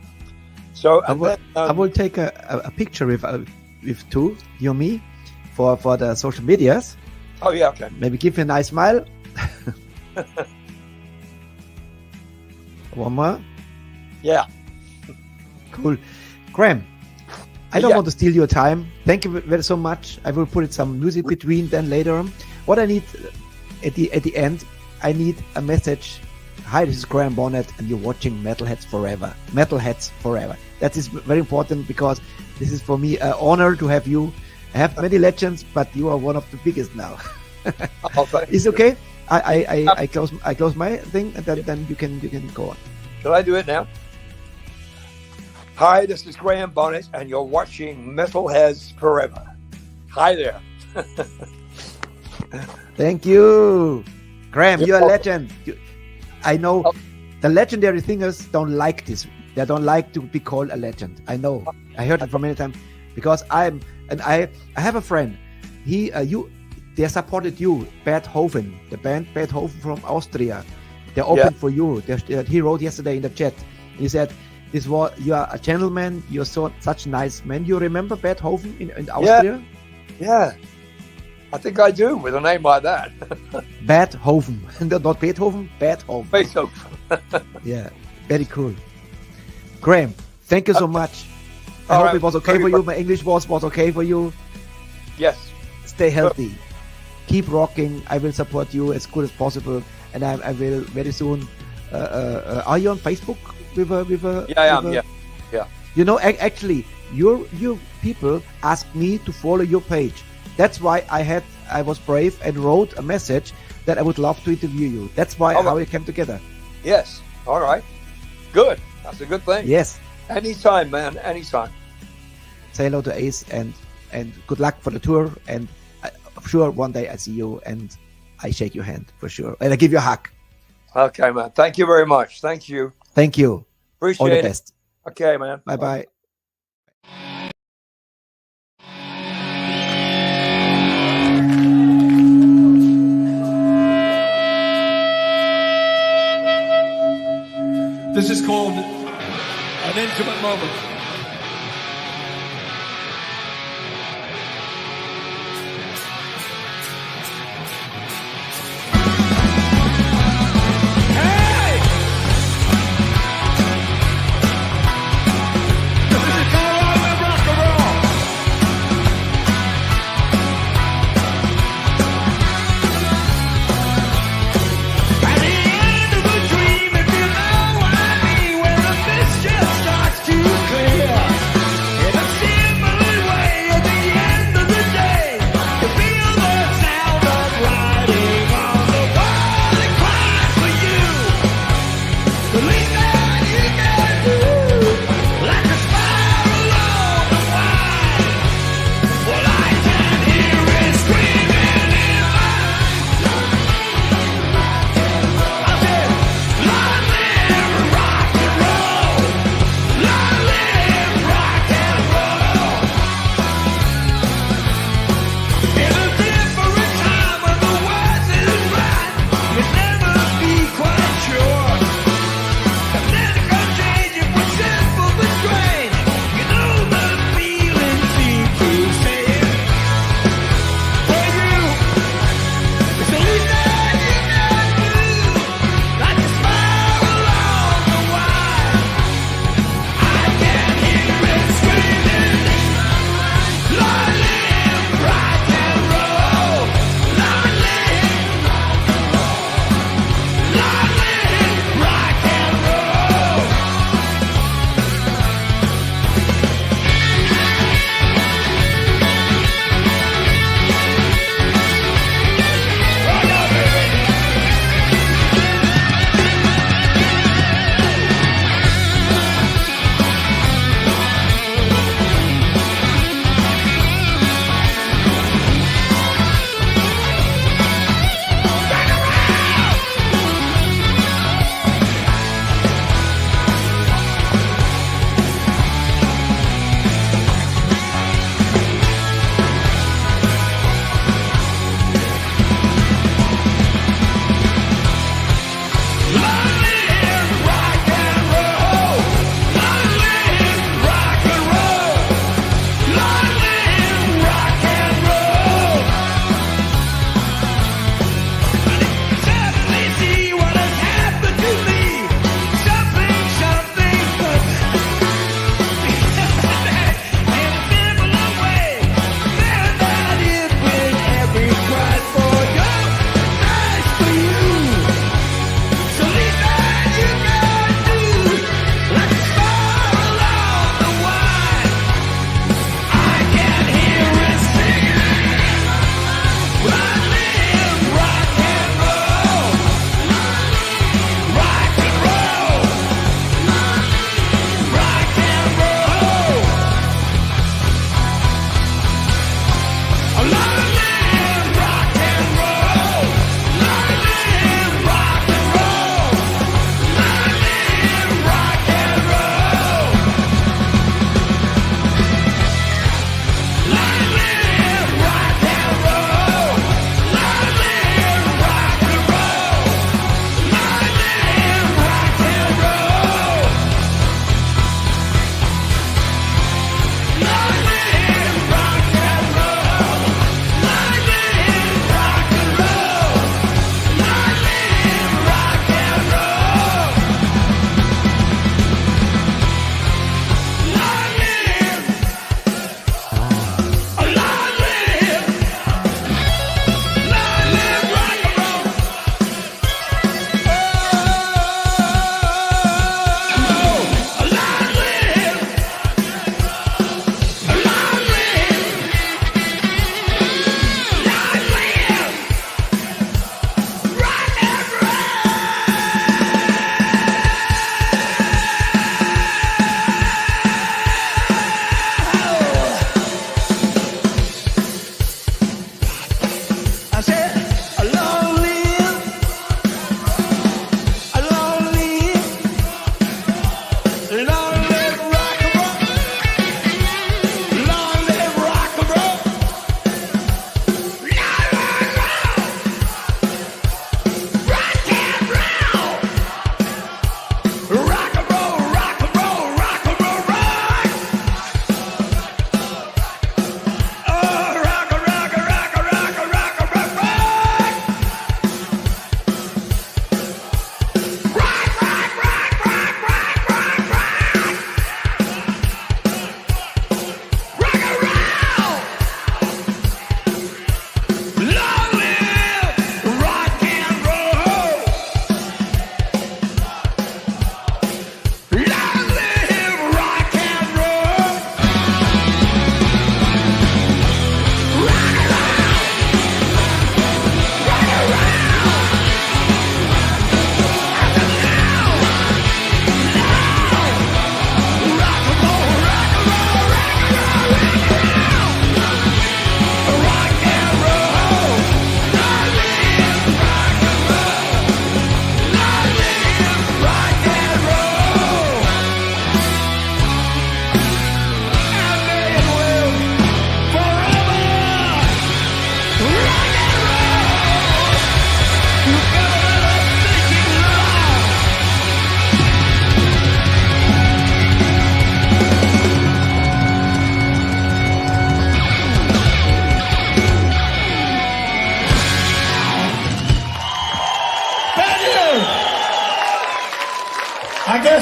So I will take a picture with 2, you and me, for the social medias. Oh yeah, okay. Maybe give you a nice smile. One more. Yeah. Cool. Graham, I don't want to steal your time. Thank you very so much. I will put some music between then later on. What I need at the end, I need a message. Hi, this is Graham Bonnet and you're watching Metalheads Forever. Metalheads Forever. That is very important because this is for me an honor to have you. I have many legends, but you are one of the biggest now. Is okay? I close my thing and then you can go on. Shall I do it now? Hi, this is Graham Bonnet, and you're watching Metalheads Forever. Hi there. Thank you. Graham, you're a legend. I know the legendary singers don't like this. They don't like to be called a legend. I know. I heard it from many times because I have a friend. They supported you, Beethoven, the band Beethoven from Austria. They opened for you. He wrote yesterday in the chat. He said, you are a gentleman. You're such a nice man. You remember Beethoven in Austria? Yeah. I think I do with a name like that. Beethoven. Not Beethoven, Beethoven. Beethoven. Yeah, very cool. Graham, thank you so much. I hope it was okay for you. My English was okay for you. Yes. Stay healthy. Keep rocking. I will support you as good as possible. And I will very soon. Are you on Facebook? Yeah, I am. Yeah. You know, actually, your people asked me to follow your page. That's why I was brave and wrote a message that I would love to interview you. That's why how we came together. Yes. All right. Good. That's a good thing. Yes. Anytime, man. Anytime. Say hello to Ace and good luck for the tour. And I'm sure one day I see you and I shake your hand for sure. And I give you a hug. Okay, man. Thank you very much. Thank you. Thank you. Appreciate all the it. best. Okay, man. Bye-bye. This is called an intimate moment. Hey! This is called rock and roll. At the end of a dream, if you know what I mean, when the mist just starts to clear.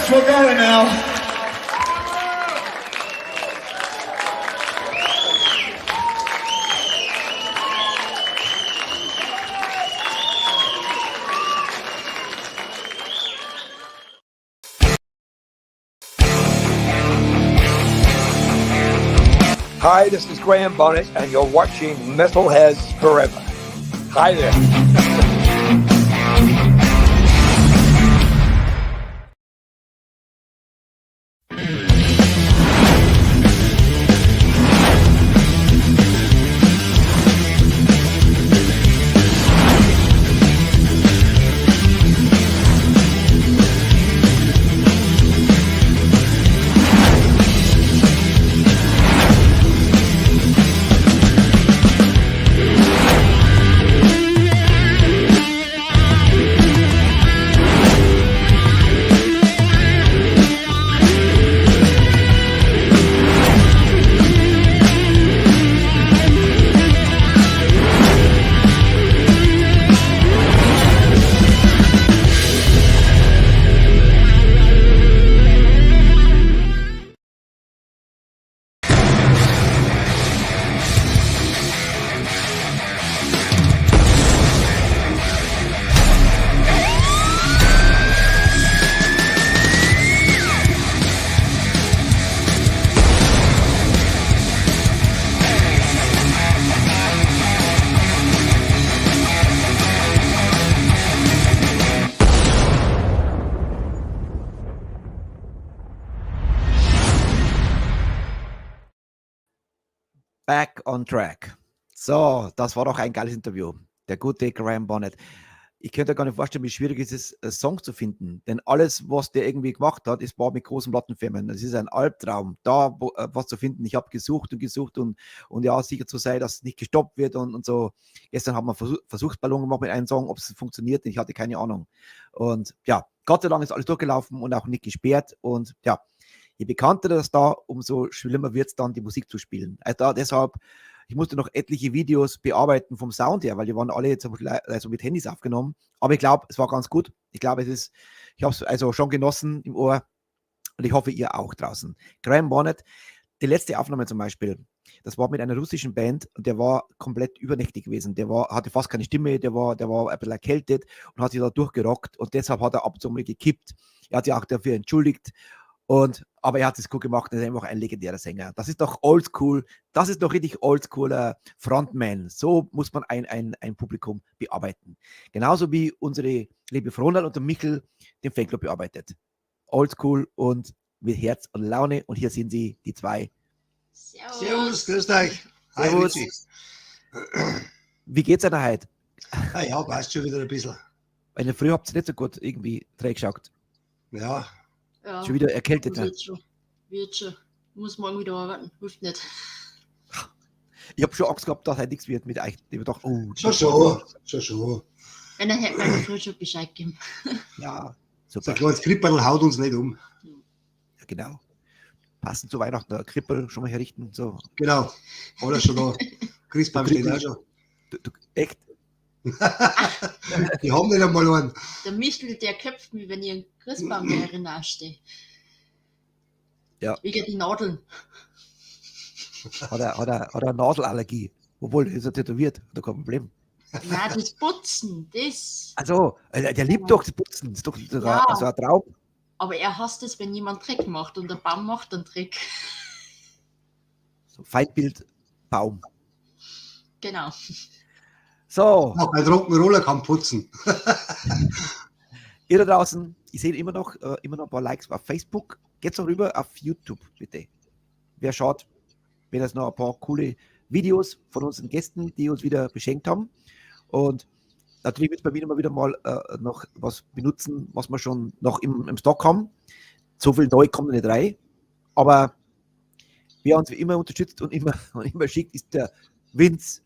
guess we're going now. Hi, this is Graham Bonnet, and you're watching Metalheads Forever. Hi there. Back on track. So, das war doch ein geiles Interview. Der gute Graham Bonnet. Ich könnte gar nicht vorstellen, wie schwierig es ist, einen Song zu finden. Denn alles, was der irgendwie gemacht hat, war mit großen Plattenfirmen. Es ist ein Albtraum, da was zu finden. Ich habe gesucht und ja, sicher zu sein, dass es nicht gestoppt wird und so. Gestern haben wir Versuchsballon gemacht mit einem Song, ob es funktioniert. Ich hatte keine Ahnung. Und ja, Gott sei Dank ist alles durchgelaufen und auch nicht gesperrt. Und ja, je bekannter das da, umso schlimmer wird es dann, die Musik zu spielen. Also deshalb, ich musste noch etliche Videos bearbeiten vom Sound her, weil die waren alle jetzt also mit Handys aufgenommen. Aber ich glaube, es war ganz gut. Ich glaube, ich habe es also schon genossen im Ohr und ich hoffe, ihr auch draußen. Graham Bonnet, die letzte Aufnahme zum Beispiel, das war mit einer russischen Band und der war komplett übernächtig gewesen. Hatte fast keine Stimme, der war ein bisschen erkältet und hat sich da durchgerockt und deshalb hat er ab und zu mal gekippt. Er hat sich auch dafür entschuldigt. Aber er hat es gut gemacht, er ist einfach ein legendärer Sänger. Das ist doch oldschool, das ist doch richtig oldschooler Frontman. So muss man ein Publikum bearbeiten. Genauso wie unsere liebe Fronal und der Michel den Fanclub bearbeitet. Oldschool und mit Herz und Laune. Und hier sind sie, die zwei. Servus, grüßt euch. Servus. Wie geht's einer heute? Ja, passt schon wieder ein bisschen. In der Früh habt ihr nicht so gut irgendwie geschaut. Ja. Ja, Schon wieder erkältet. Wird schon. Muss morgen wieder arbeiten. Hilft nicht. Ich habe schon Angst gehabt, dass heute nichts wird mit euch. Ich dachte, Schon. Einer hätte mir früher schon Bescheid geben. Ja, So super. ein kleines Krippel haut uns nicht um. Ja, genau. Passend zu Weihnachten, der Krippel schon mal herrichten. So. Genau. Alles schon da. Christbaum steht auch schon. Echt? Die haben nicht einmal einen. Der Michel, der köpft mich, wenn ich einen Christbaum darin nachstehe. Ja. Wegen die Nadeln. Hat er eine Nadelallergie? Obwohl, ist er tätowiert, hat er kein Problem. Nein, das Putzen, das. Also, der liebt doch das Putzen. Das ist doch Ja. so ein Traum. Aber er hasst es, wenn jemand Dreck macht und der Baum macht einen Dreck. So Feindbild Baum. Genau. So, Auch ein Rock'n'Roller kann putzen. ihr da draußen, ich sehe immer noch ein paar Likes auf Facebook. Geht doch rüber auf YouTube, bitte. Wer schaut, wenn es noch ein paar coole Videos von unseren Gästen, die uns wieder beschenkt haben. Und natürlich wird es bei mir immer wieder mal noch was benutzen, was wir schon noch im Stock haben. So viel neu kommt nicht rein. Aber wer uns wie immer unterstützt und immer schickt, ist der Vince.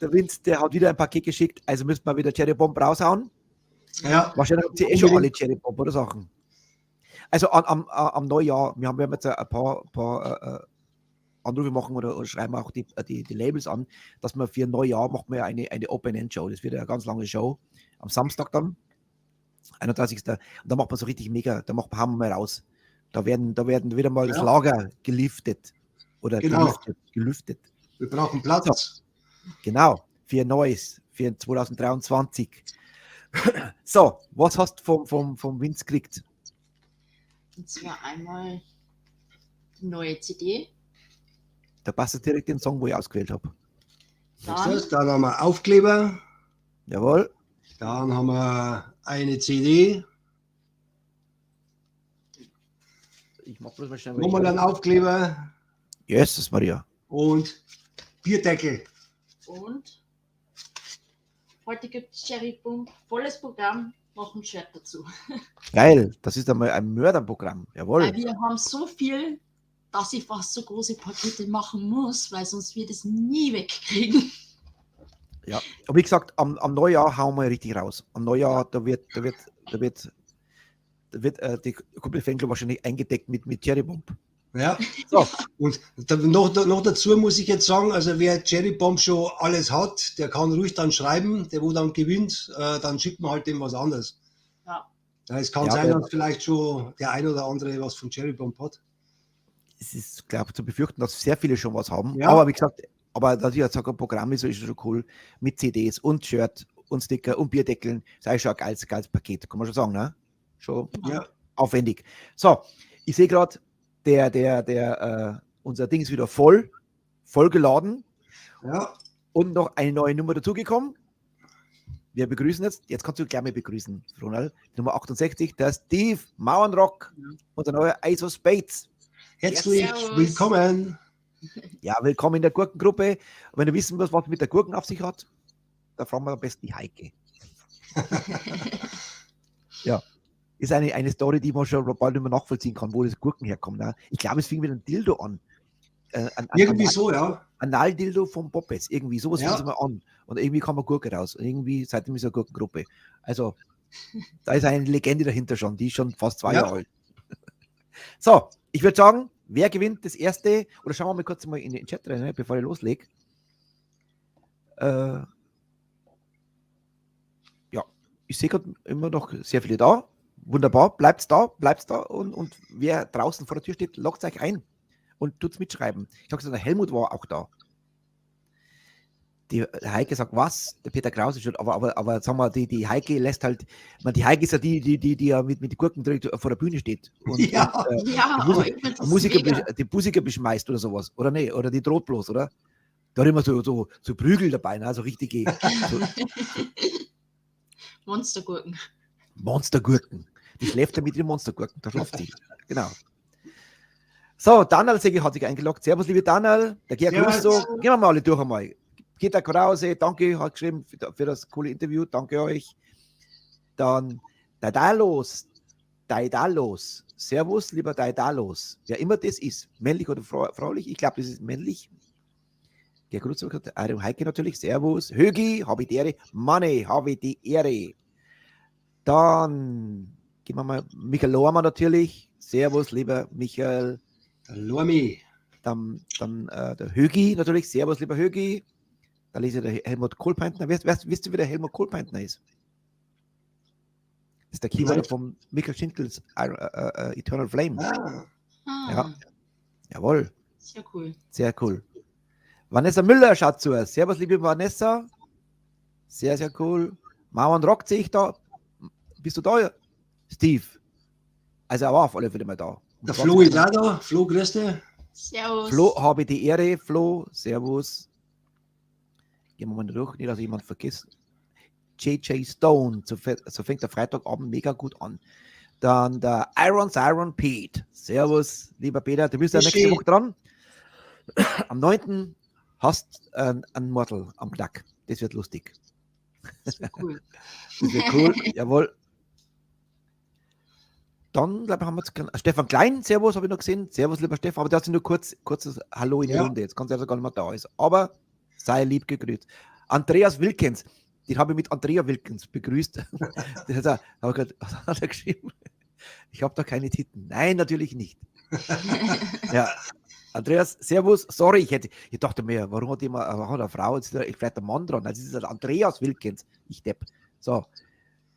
Der Vince, der hat wieder ein Paket geschickt, also müssen wir wieder Cherry Bomb raushauen. Ja. Wahrscheinlich habt ihr schon alle Cherry Bomb oder Sachen. Also am Neujahr, wir haben jetzt ein paar Anrufe machen oder schreiben auch die Labels an, dass wir für ein Neujahr machen wir eine Open-End-Show. Das wird eine ganz lange Show. Am Samstag dann. 31. Und da macht man so richtig mega, hauen wir mal raus. Da werden wieder mal das Lager gelüftet. Oder Genau. gelüftet. Wir brauchen Platz. So, genau, für Neues, für 2023. So, was hast du vom Vince gekriegt? Und zwar einmal die neue CD. Da passt es direkt den Song, wo ich ausgewählt habe. Dann Dann haben wir Aufkleber. Jawohl. Dann haben wir eine CD. Ich mach bloß mal schnell. Nochmal einen Aufkleber. Jesus Maria. Und Bierdeckel. und heute gibt es Cherry Boom, volles Programm, noch ein Shirt dazu. Geil, das ist einmal ein Mörderprogramm. Jawohl. Weil wir haben so viel, dass ich fast so große Pakete machen muss, weil sonst wir das nie wegkriegen. Ja, aber wie gesagt, am Neujahr hauen wir richtig raus. Am Neujahr, da wird die komplette Fanclub wahrscheinlich eingedeckt mit Cherry Bomb. Ja. So. Und noch dazu muss ich jetzt sagen, also wer Cherry Bomb schon alles hat, der kann ruhig dann schreiben, der wo dann gewinnt, dann schickt man halt dem was anderes. Ja. Ja, es kann Ja, sein, aber- dass vielleicht schon der ein oder andere was von Cherry Bomb hat. Es ist, glaube ich, zu befürchten, dass sehr viele schon was haben. Ja. Aber wie gesagt, dass ich jetzt sage, ein Programm ist schon cool mit CDs und Shirt und Sticker und Bierdeckeln. Das ist schon ein geiles Paket, kann man schon sagen, ne? Schon Ja. aufwendig. So, ich sehe gerade, unser Ding ist wieder voll geladen Ja. und noch eine neue Nummer dazugekommen. Wir begrüßen jetzt kannst du gleich mal begrüßen, Ronald, Nummer 68, der Steve Mauernrock, unser neuer Ace of Spades. Herzlich Servus. willkommen. Ja, willkommen in der Gurkengruppe. Und wenn ihr wissen wollt, was mit der Gurken auf sich hat, da fragen wir am besten die Heike. Ja, ist eine Story, die man schon bald nicht mehr nachvollziehen kann, wo das Gurken herkommt. Ne? Ich glaube, es fing mit einem Dildo an. Irgendwie so, ja. Anal-Dildo von Poppes. Irgendwie, sowas Ja. fing es mal an. Und irgendwie kam eine Gurke raus. Und irgendwie, seitdem ist eine Gurkengruppe. Also, da ist eine Legende dahinter schon. Die ist schon fast 2 Ja. Jahre alt. So, ich würde sagen, wer gewinnt das erste? Oder schauen wir mal kurz mal in den Chat rein, ne, bevor ich loslege. Ja, ich sehe gerade immer noch sehr viele da. Wunderbar, bleibt's da und wer draußen vor der Tür steht, loggt euch ein und tut's mitschreiben. Ich sage, der Helmut war auch da. Die Heike sagt, was? Der Peter Krause schon, aber sagen wir, die Heike lässt halt, die Heike ist ja die ja mit den Gurken direkt vor der Bühne steht. Und, Ja. und, Ja, aber ich finde das mega. die Musiker beschmeißt oder sowas. Oder nee, oder die droht bloß, oder? Da hat immer so Prügel dabei, ne? So richtige so Monstergurken. Monstergurken. Die schläft ja mit den Monstergurken, da schläft sie. Genau. So, Daniel Sege hat sich eingeloggt. Servus, liebe Daniel. Der Georg Servus. Russo. Gehen wir mal alle durch einmal. Peter Krause, danke, hat geschrieben für das coole Interview. Danke euch. Dann Daidalos. Servus, lieber Daidalos. Wer immer das ist, männlich oder fraulich, ich glaube, das ist männlich. Georg Russo hat Heike natürlich. Servus. Högi, habe ich die Ehre. Manne, habe ich die Ehre. Dann gehen wir mal Michael Lohrmann natürlich. Servus, lieber Michael. Der Lormi. Dann der Högi natürlich. Servus, lieber Högi. Da lese ich der Helmut Kohlpeintner. Wisst ihr, wie der Helmut Kohlpeintner ist? Das ist der Keyboarder von Michael Schindels Eternal Flame. Ah, Ja. Jawohl, Sehr cool. sehr cool. Vanessa Müller schaut zu. Servus, liebe Vanessa. Sehr, sehr cool. Mauern Rock sehe ich da. Bist du da, Steve? Also er war auf alle Fälle mal da. der Flo ist auch da. Flo, grüß dich. Servus. Flo, habe die Ehre. Flo, servus. Gehen wir mal durch, nicht, dass jemand vergisst. JJ Stone, so fängt der Freitagabend mega gut an. Dann der Iron Pete. Servus, lieber Peter, du bist ja nächste Woche dran. Am 9. hast ein Mortal am Knack. Das wird lustig. Das wird cool. Das wird cool, jawohl. Dann, glaube ich, haben wir jetzt Stefan Klein, servus, habe ich noch gesehen. Servus, lieber Stefan, aber der hat sich nur kurzes Hallo in die Ja. Runde. Jetzt kann es also gar nicht mehr da ist. Aber sei lieb gegrüßt. Andreas Wilkens, den habe ich mit Andrea Wilkens begrüßt. Das hat was hat er geschrieben? Ich habe da keine Titten. Nein, natürlich nicht. Ja. Andreas, servus. Sorry, ich dachte mir, warum hat jemand eine Frau, jetzt ist vielleicht ein Mann dran. Also es ist Andreas Wilkens. Ich depp. So.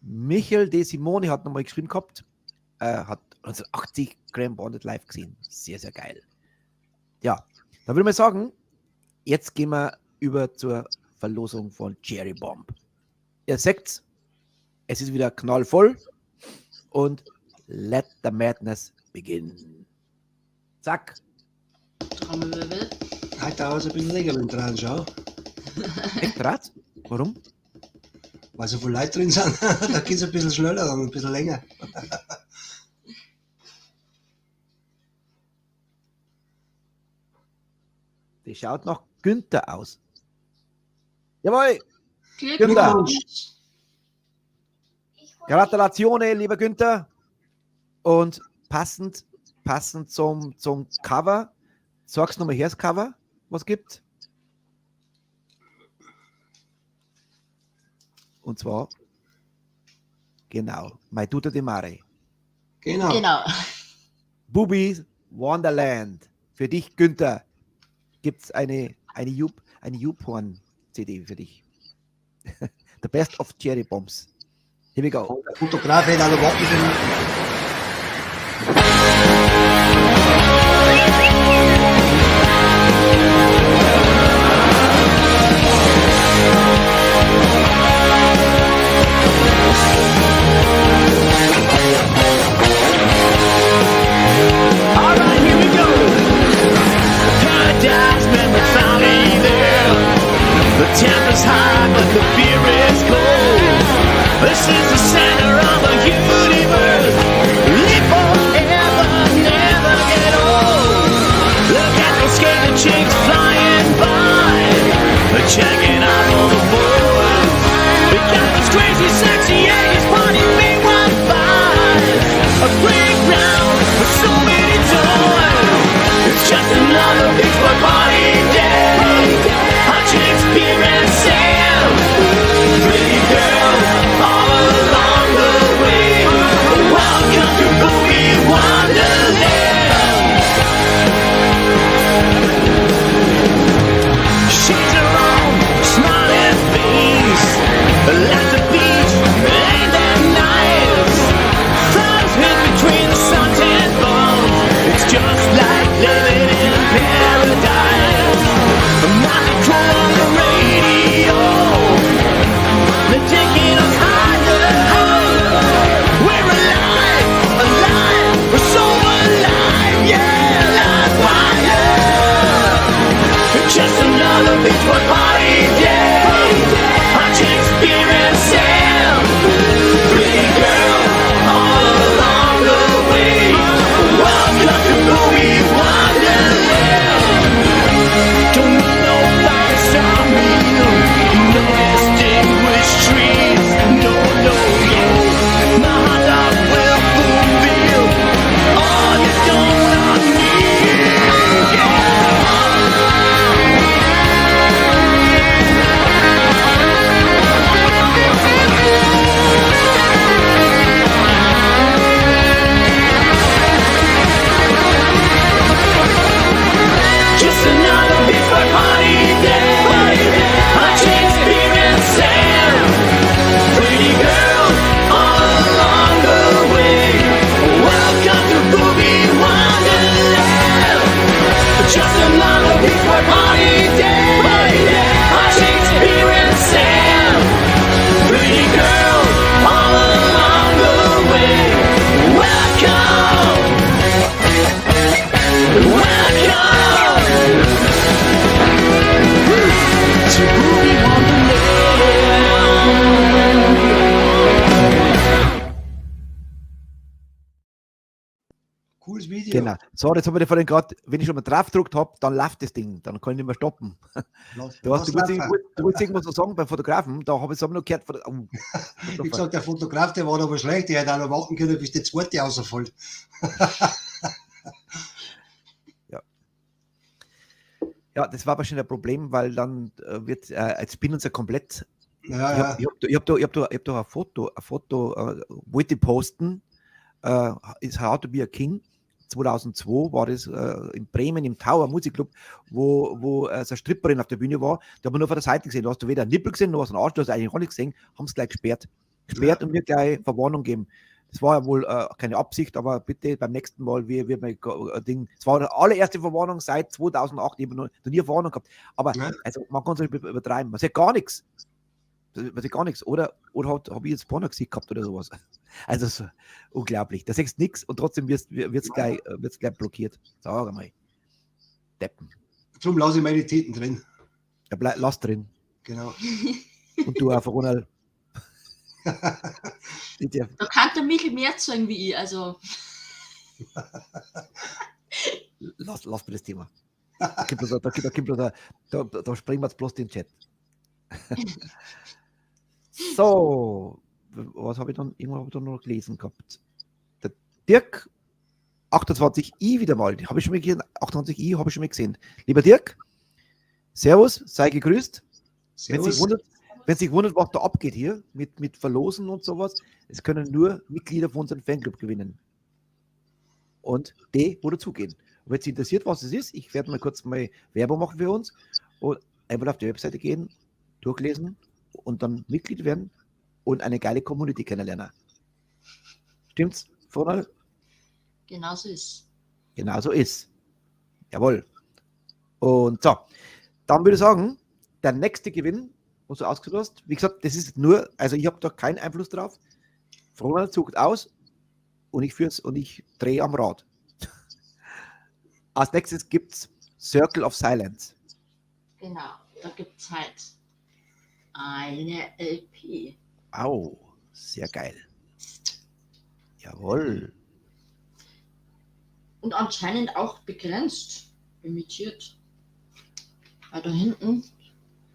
Michael De Simone hat nochmal geschrieben gehabt, hat 1980 Graham Bonnet live gesehen. Sehr, sehr geil. Ja, dann würde ich mal sagen, jetzt gehen wir über zur Verlosung von Cherry Bomb. Ihr seht, es ist wieder knallvoll und let the madness begin. Zack. Trommelwirbel. Heute dauert es ein bisschen länger mit dem dran, schau. Echt Draht? Warum? Weil so viele Leute drin sind, da geht es ein bisschen schneller und ein bisschen länger. Die schaut nach Günther aus. Jawohl! Glückwunsch. Gratulation, lieber Günther. Und passend zum Cover, sag's nochmal her, das Cover, was gibt. Und zwar, genau, My Tuta de Mare. Genau. Boobies Wonderland. Für dich, Günther, gibt es eine YouPorn-CD für dich. The Best of Cherry Bombs. Here we go. Der Fotograf hätte auch noch warten können. Alright, here we go. Paradise, man, we found me there. The temper's high, but the beer is cold. This is the center of the universe. Live forever, never get old. Look at those skater chicks flying by. They're checking out all the boys. We got those crazy, sexy 80s party B15. A playground with so many toys. It's just another beach boy party day. Hot chicks, beer and sand. Pretty girls all along the way. Welcome to Boogie Wonderland. She's her own smiling face. At the beach, ain't that nice? Flowers hid between the suntan bones. It's just like living in paradise. Motley Crue on the radio. They're taking us higher. We're alive, alive, we're so alive, yeah, like fire. It's just another beach boy party day. Hot chicks, beer and sand. Pretty girl all along the way. Welcome to Boogie Wonderland. Don't need no five-star meal, no distinguished trees, no, my hot dog will fulfill all you don't need. Just another beach boy party day. Hot chicks, beer and sand. Pretty girls all along the way. Welcome to Boogie Wonderland. Just another beach boy party day. Hot chicks, beer and sand. Pretty girls all along the way. Welcome. To Boogie Wonderland. Cooles Video. Genau. So, jetzt habe ich vorhin gerade, wenn ich schon mal drauf gedruckt habe, dann läuft das Ding, dann kann ich nicht mehr stoppen. Du wolltest irgendwas so sagen beim Fotografen, da habe ich es aber noch gehört. Wie gesagt, der Fotograf, der war aber schlecht, der hätte auch noch warten können, bis die zweite rausfällt. Ja, das war wahrscheinlich ein Problem, weil dann wird, jetzt bin uns ja komplett. Ja. Ich hab da ein Foto, wollte ich posten, ist How to be a King, 2002 war das in Bremen im Tower Musikclub, wo so eine Stripperin auf der Bühne war. Da haben wir nur von der Seite gesehen. Da hast du weder einen Nippel gesehen, noch einen Arsch, du hast eigentlich auch nicht gesehen. Haben es gleich gesperrt. Und mir gleich Verwarnung geben. Das war ja wohl keine Absicht, aber bitte beim nächsten Mal wird mein Ding. Es war die allererste Verwarnung seit 2008. Ich habe noch nie eine Verwarnung gehabt. Aber also, man kann es nicht übertreiben. Man sieht gar nichts. Oder habe ich jetzt Pornomusik gehabt oder sowas. Also so, unglaublich. Da siehst du nichts und trotzdem wird es gleich blockiert. Sag mal. Deppen. Darum lasse ich meine Teten drin. Ja, lass drin. Genau. Und du auch, Ronald. Da kann der Michel mehr zeigen wie ich. Also. Lass mir das Thema. Da springen wir jetzt bloß den Chat. So, was habe ich dann? Irgendwann habe ich dann noch gelesen gehabt. Der Dirk 28i wieder mal. Habe ich schon mal gesehen. 28i habe ich schon mal gesehen. Lieber Dirk, Servus, sei gegrüßt. Servus. Wenn sich wundert, was da abgeht hier mit Verlosen und sowas, es können nur Mitglieder von unserem Fanclub gewinnen. Und die, wo dazugehen. Und wenn es interessiert, was es ist, ich werde mal kurz mal Werbung machen für uns und einfach auf die Webseite gehen, durchlesen und dann Mitglied werden und eine geile Community kennenlernen. Stimmt's, Ronald? Genauso ist. Genauso ist. Jawohl. Und so, dann würde ich sagen, der nächste Gewinn, was du ausgesucht hast, wie gesagt, das ist nur, also ich habe da keinen Einfluss drauf. Ronald sucht aus und ich führe es und ich drehe am Rad. Als nächstes gibt es Circle of Silence. Genau, da gibt es halt eine LP. Au, sehr geil. Jawohl. Und anscheinend auch begrenzt, limitiert. Weil da hinten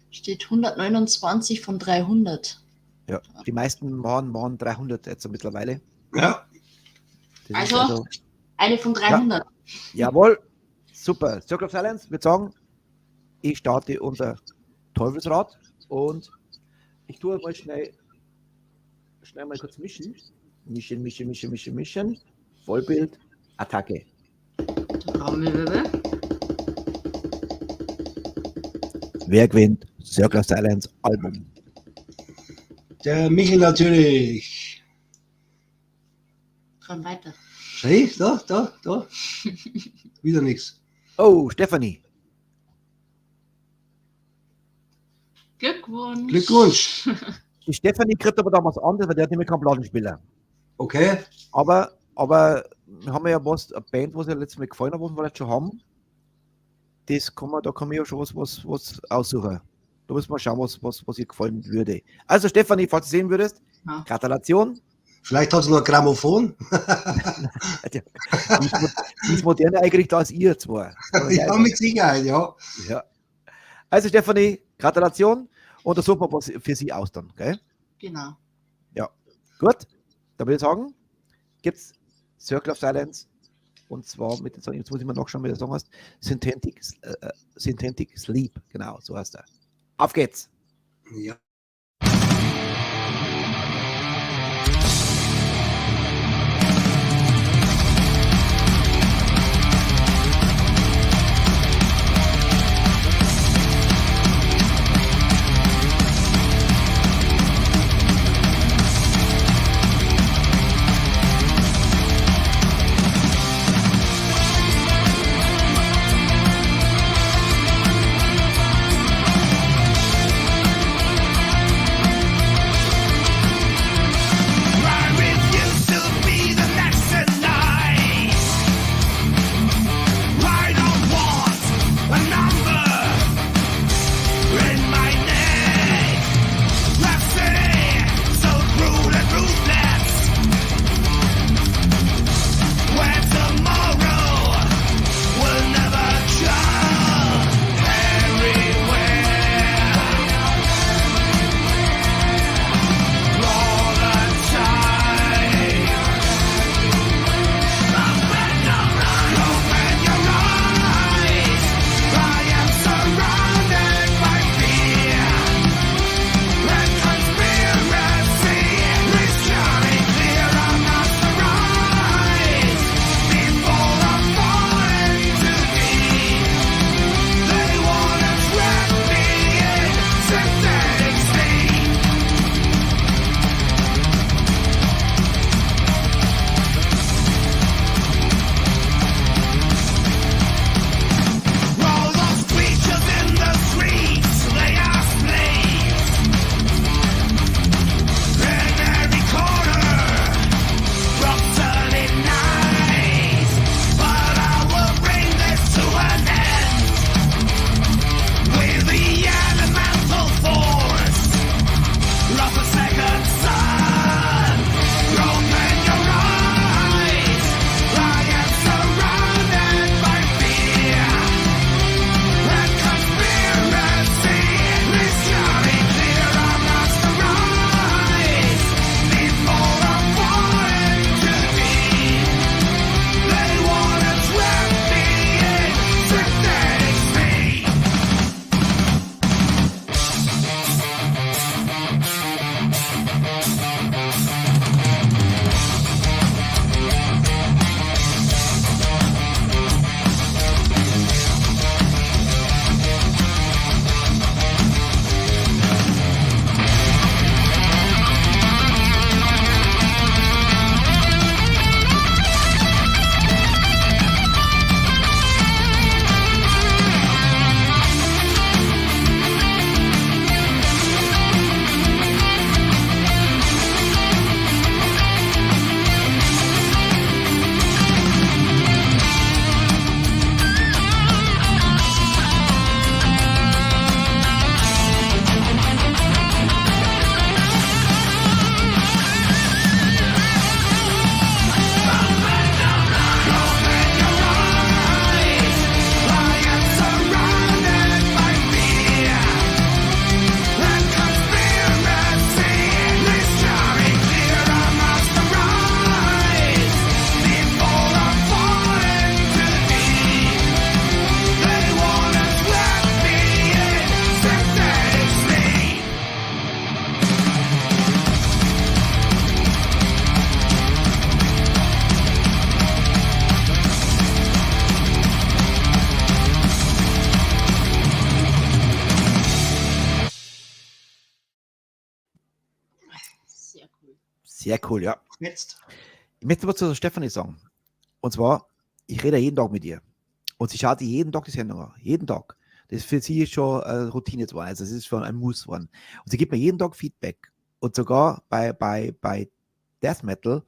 steht 129 von 300. Ja, die meisten waren 300 jetzt so mittlerweile. Ja. Das Also, eine von 300. Ja. Jawohl, super. Circle of Silence, würde sagen, ich starte unser Teufelsrad und ich tue mal schnell mal kurz mischen. Mischen. Vollbild, Attacke. Trommelwirbel. Wer gewinnt? Circle of Silence Album. Der Michel natürlich. Dran weiter. Hey, da. Wieder nichts. Oh, Stefanie. Glückwunsch. Die Stefanie kriegt aber da was anderes, weil der hat nämlich keinen Plattenspieler. Okay. Aber wir haben ja was, eine Band, was ja letztes Mal gefallen hat, was wir vielleicht schon haben. Da kann man ja schon was aussuchen. Da müssen wir schauen, was ihr gefallen würde. Also Stefanie, falls du sehen würdest, Ja. Gratulation. Vielleicht hat sie noch ein Grammophon. Die ist moderner eingerichtet als ihr zwei. Ja, mit Sicherheit, ja. Ja. Also Stefanie, Gratulation und da suchen wir was für sie aus dann, gell? Genau. Ja. Gut, dann würde ich sagen, gibt es Circle of Silence und zwar mit den Song, jetzt muss ich mal nachschauen, wie der Song heißt, Synthetic Sleep, genau, so heißt er. Auf geht's! Ja. Sehr cool, ja. Jetzt. Ich möchte was zu der Stefanie sagen. Und zwar, ich rede jeden Tag mit ihr. Und sie schaut jeden Tag die Sendung an. Jeden Tag. Das ist für sie schon eine Routine geworden. Also es ist schon ein Muss geworden. Und sie gibt mir jeden Tag Feedback. Und sogar bei Death Metal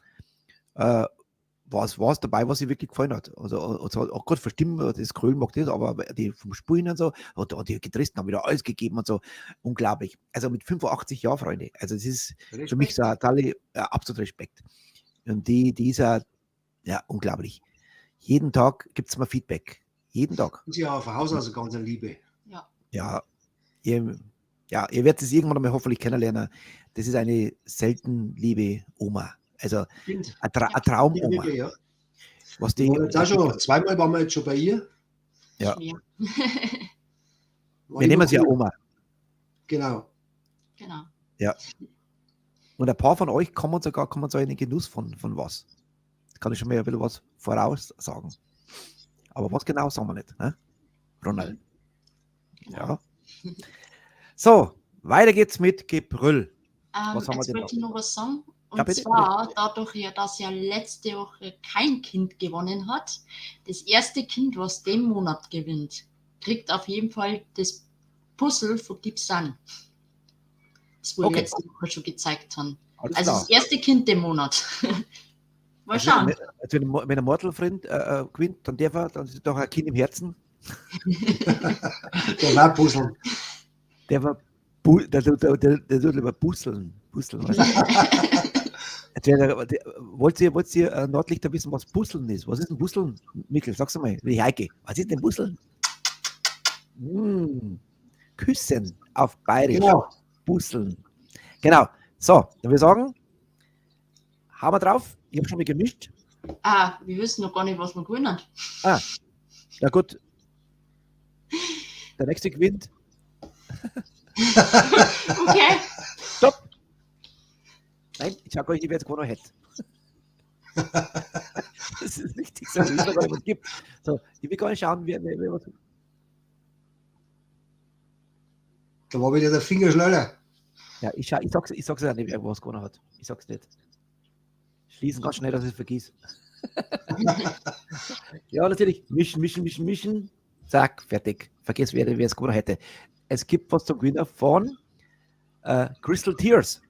war es dabei, was ihr wirklich gefallen hat. Also auch gerade für Stimmen, das Krölen mag das, aber die vom Spulen und so, und die Gitarristen haben wieder alles gegeben und so. Unglaublich. Also mit 85 Jahren, Freunde. Also es ist für mich so ein tolle, absolut Respekt. Und die ist ja unglaublich. Jeden Tag gibt es mal Feedback. Jeden Tag. Und sie auch von Haus aus ganz eine Liebe. Ja. Ihr werdet es irgendwann mal hoffentlich kennenlernen. Das ist eine selten liebe Oma. Also eine Traumoma. Wirklich, ja. Was die, zweimal waren wir jetzt schon bei ihr. Ja. Schwer. Wir nehmen sie ja Oma. Genau. Ja. Und ein paar von euch kommen so in den Genuss von was. Da kann ich schon mal ein bisschen was voraussagen. Aber was genau sagen wir nicht, ne? Ronald. Ja. So, weiter geht's mit Gebrüll. Was haben wir Jetzt denn wollte ich noch was sagen. Und Ja, bitte, zwar dadurch, dass ja letzte Woche kein Kind gewonnen hat, das erste Kind, was den Monat gewinnt, kriegt auf jeden Fall das Puzzle von Gibson. Das wir Okay. letzte Woche schon gezeigt haben. Alles Also klar. das erste Kind den Monat. Mal Also, schauen. wenn ein Mortal-Freund gewinnt, dann ist er doch ein Kind im Herzen. Der war puzzeln. Der tut lieber Busseln. Wollt ihr Nordlichter wissen, was Busseln ist? Was ist ein Busseln? Mikkel, sag's mal. Die Heike. Was ist denn Busseln? Küssen auf Bayerisch. Genau. Busseln. Genau. So, dann wir sagen, haben wir drauf. Ich habe schon mal gemischt. Wir wissen noch gar nicht, was wir gewinnen. Na gut. Der nächste gewinnt. Okay. Stopp. Nein, ich sage euch, wer jetzt gewonnen hätte. Das ist wichtig, so wie es noch gar nicht was gibt. So, ich will gar nicht schauen, wer was. Da war wieder der Finger schneller. Ja, ich sag's ja nicht, wer was gewonnen hat. Ich sag's nicht. Schließen ganz schnell, dass ich es vergieße. Ja, natürlich. Mischen. Zack, fertig. Vergiss, wer es gewonnen hätte. Es gibt was zum Gewinner von Crystal Tears.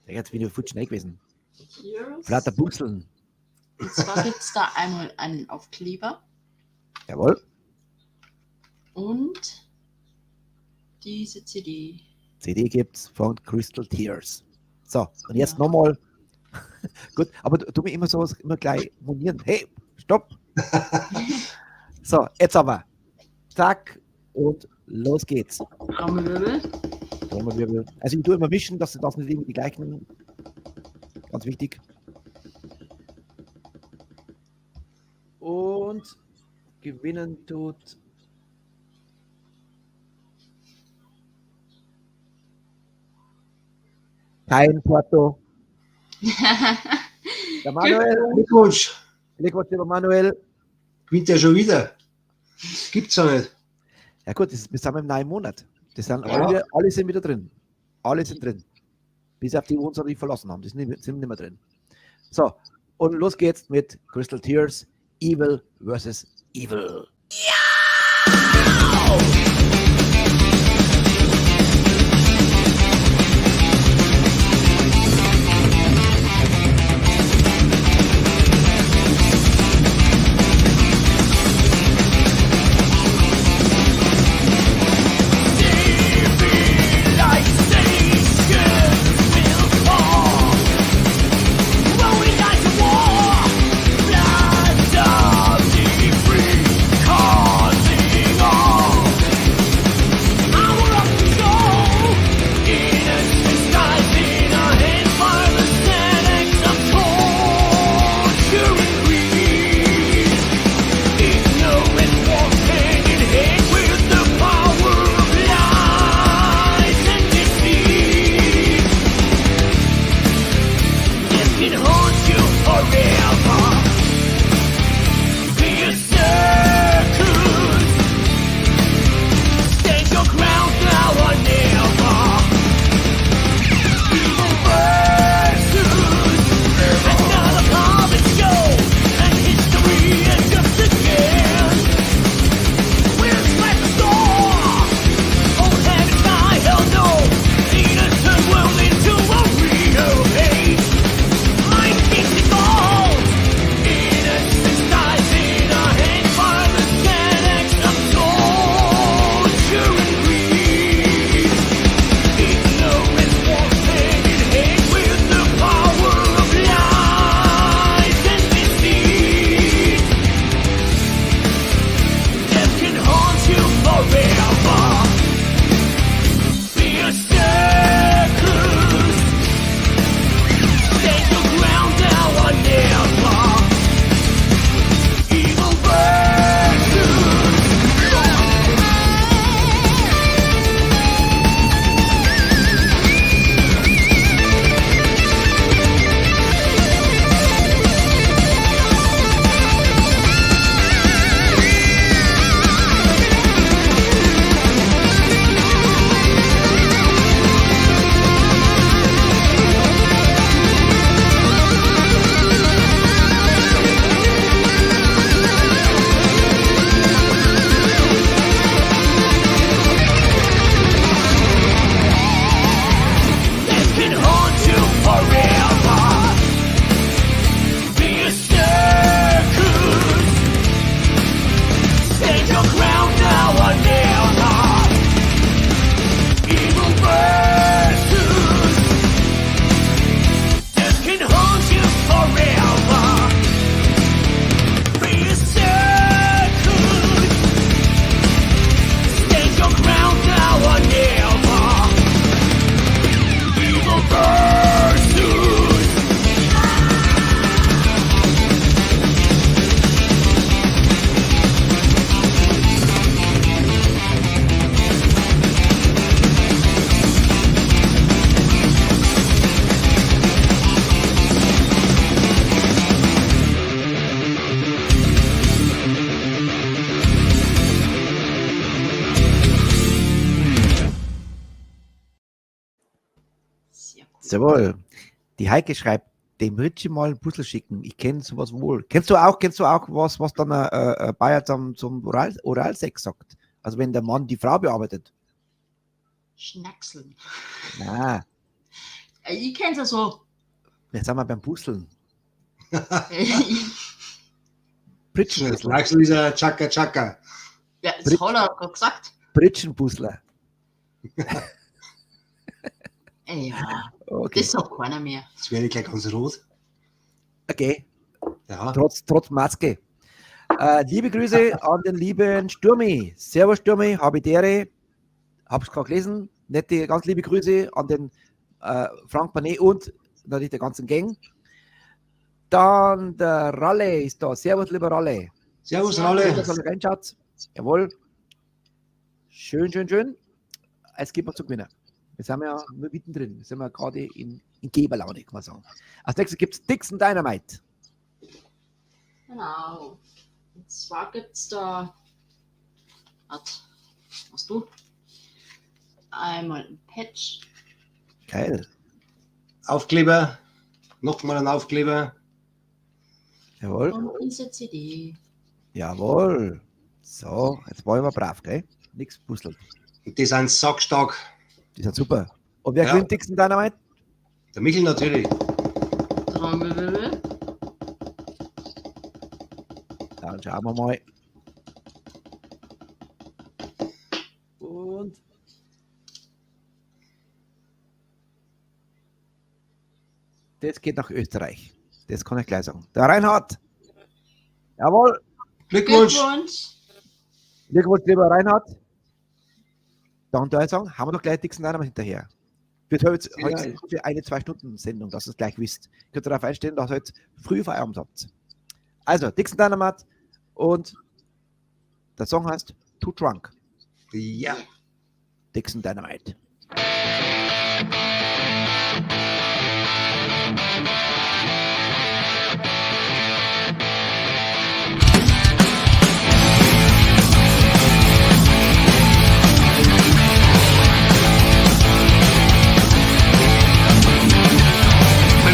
Der hat wieder viel schnell gewesen. Flatter Busseln. Und zwar gibt es da einmal einen Aufkleber Jawohl. und diese CD. CD gibt's von Crystal Tears. So, und jetzt nochmal. Gut, aber tu mir immer sowas immer gleich monieren. Hey, stopp! So, jetzt aber. Zack und los geht's. Trommelwirbel. Also ich tue immer mischen, dass das nicht immer die gleichen. Ganz wichtig. Und gewinnen tut kein Porto. Der Manuel. Glückwunsch. Glückwunsch, lieber Manuel. Gewinnt er schon wieder. Das gibt's ja nicht. Ja gut, wir sind im neuen Monat. Das sind alle sind wieder drin. Alle sind drin. Bis auf die uns nicht verlassen haben. Die sind nicht mehr drin. So, und los geht's mit Crystal Tears, Evil vs. Evil. Blood of the free, causing all Sowohl. Die Heike schreibt, dem Ritchie mal ein Puzzle schicken. Ich kenne sowas wohl. Kennst du auch was dann ein Bayer zum Oralsex sagt? Also wenn der Mann die Frau bearbeitet. Schnackseln. Na, Ich kenn's ja so. jetzt sind wir beim Puzzeln. Das Pritschenpuzzler. Axel ist ein Chaka Chaka. Ja, das hat er gerade gesagt. Pritschenpuzzler. Ja, Okay. das sagt keiner mehr. Jetzt werde ich gleich ganz rot. Okay. Ja. Trotz Maske. Liebe Grüße an den lieben Sturmi. Servus Sturmi, habe die Ehre. Hab's gerade gelesen. Nette, ganz liebe Grüße an den Frank Bonnet und natürlich der ganzen Gang. Dann der Ralle ist da. Servus, lieber Ralle. Servus, Servus. Ralle. Dass ihr reinschaut. Jawohl. Schön, schön, schön. Es gibt noch zu gewinnen. Wir sind ja nur mittendrin. Wir sind ja gerade in Geberlaune, kann man sagen. Als nächstes gibt es Dixon Dynamite. Genau. Und zwar gibt's da. Was du? Einmal ein Patch. Geil. Aufkleber. Nochmal ein Aufkleber. Jawohl. Und unsere CD. Jawohl. So, jetzt wollen wir brav, gell? Nichts puzzeln. Und die sind sackstark. Die sind super. Und wer Ja. gewinnt Dixon Dynamite? Der Michel natürlich. Trommelwirbel. Dann schauen wir mal. Und das geht nach Österreich. Das kann ich gleich sagen. Der Reinhard. Jawohl. Glückwunsch. Glückwunsch. Glückwunsch, lieber Reinhard. Dann da sagen, haben wir doch gleich Dixon Dynamite hinterher. Wird heute für eine 2-Stunden-Sendung, dass ihr es gleich wisst. Könnt ihr darauf einstellen, dass ihr heute früh Feierabend habt. Also, Dixon Dynamite und der Song heißt Too Drunk. Ja. Dixon Dynamite.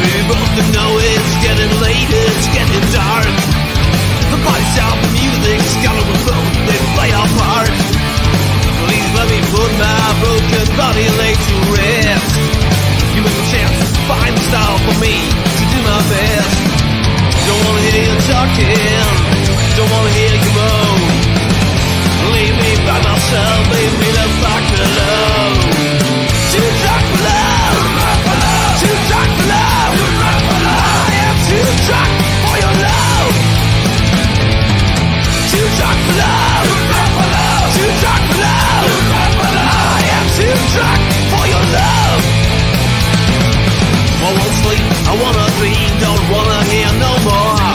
We both know it's getting late, it's getting dark. The pipes out, the music's got a remote, they play our part. Please let me put my broken body lay to rest. Give me a chance to find the style for me to do my best. Don't wanna hear you talking, don't wanna hear you moan. Leave me by myself, leave me the fuck alone. Too drunk for love, too drunk for love. I am too drunk for your love. Too drunk for love, too drunk for love. I am too drunk for your love. I won't sleep, I wanna dream, don't wanna hear no more.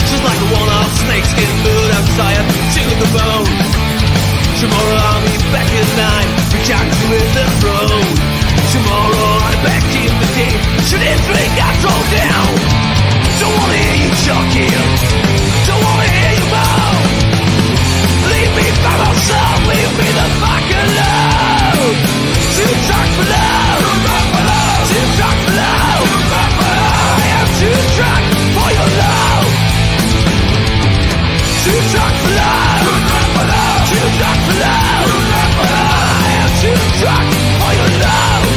Just like a one-off snakeskin boot, I'm tired, sick of the bone. Tomorrow I'll be back at 9, recharging with the road. Tomorrow I'm back in the day, should it drink I throw down. Don't wanna hear you talking, don't wanna hear you moan. Leave me by myself, leave me the fuck alone. Too drunk for love, too drunk for love. I am too drunk for your love. Too drunk for love, too drunk for love. I am too drunk for your love.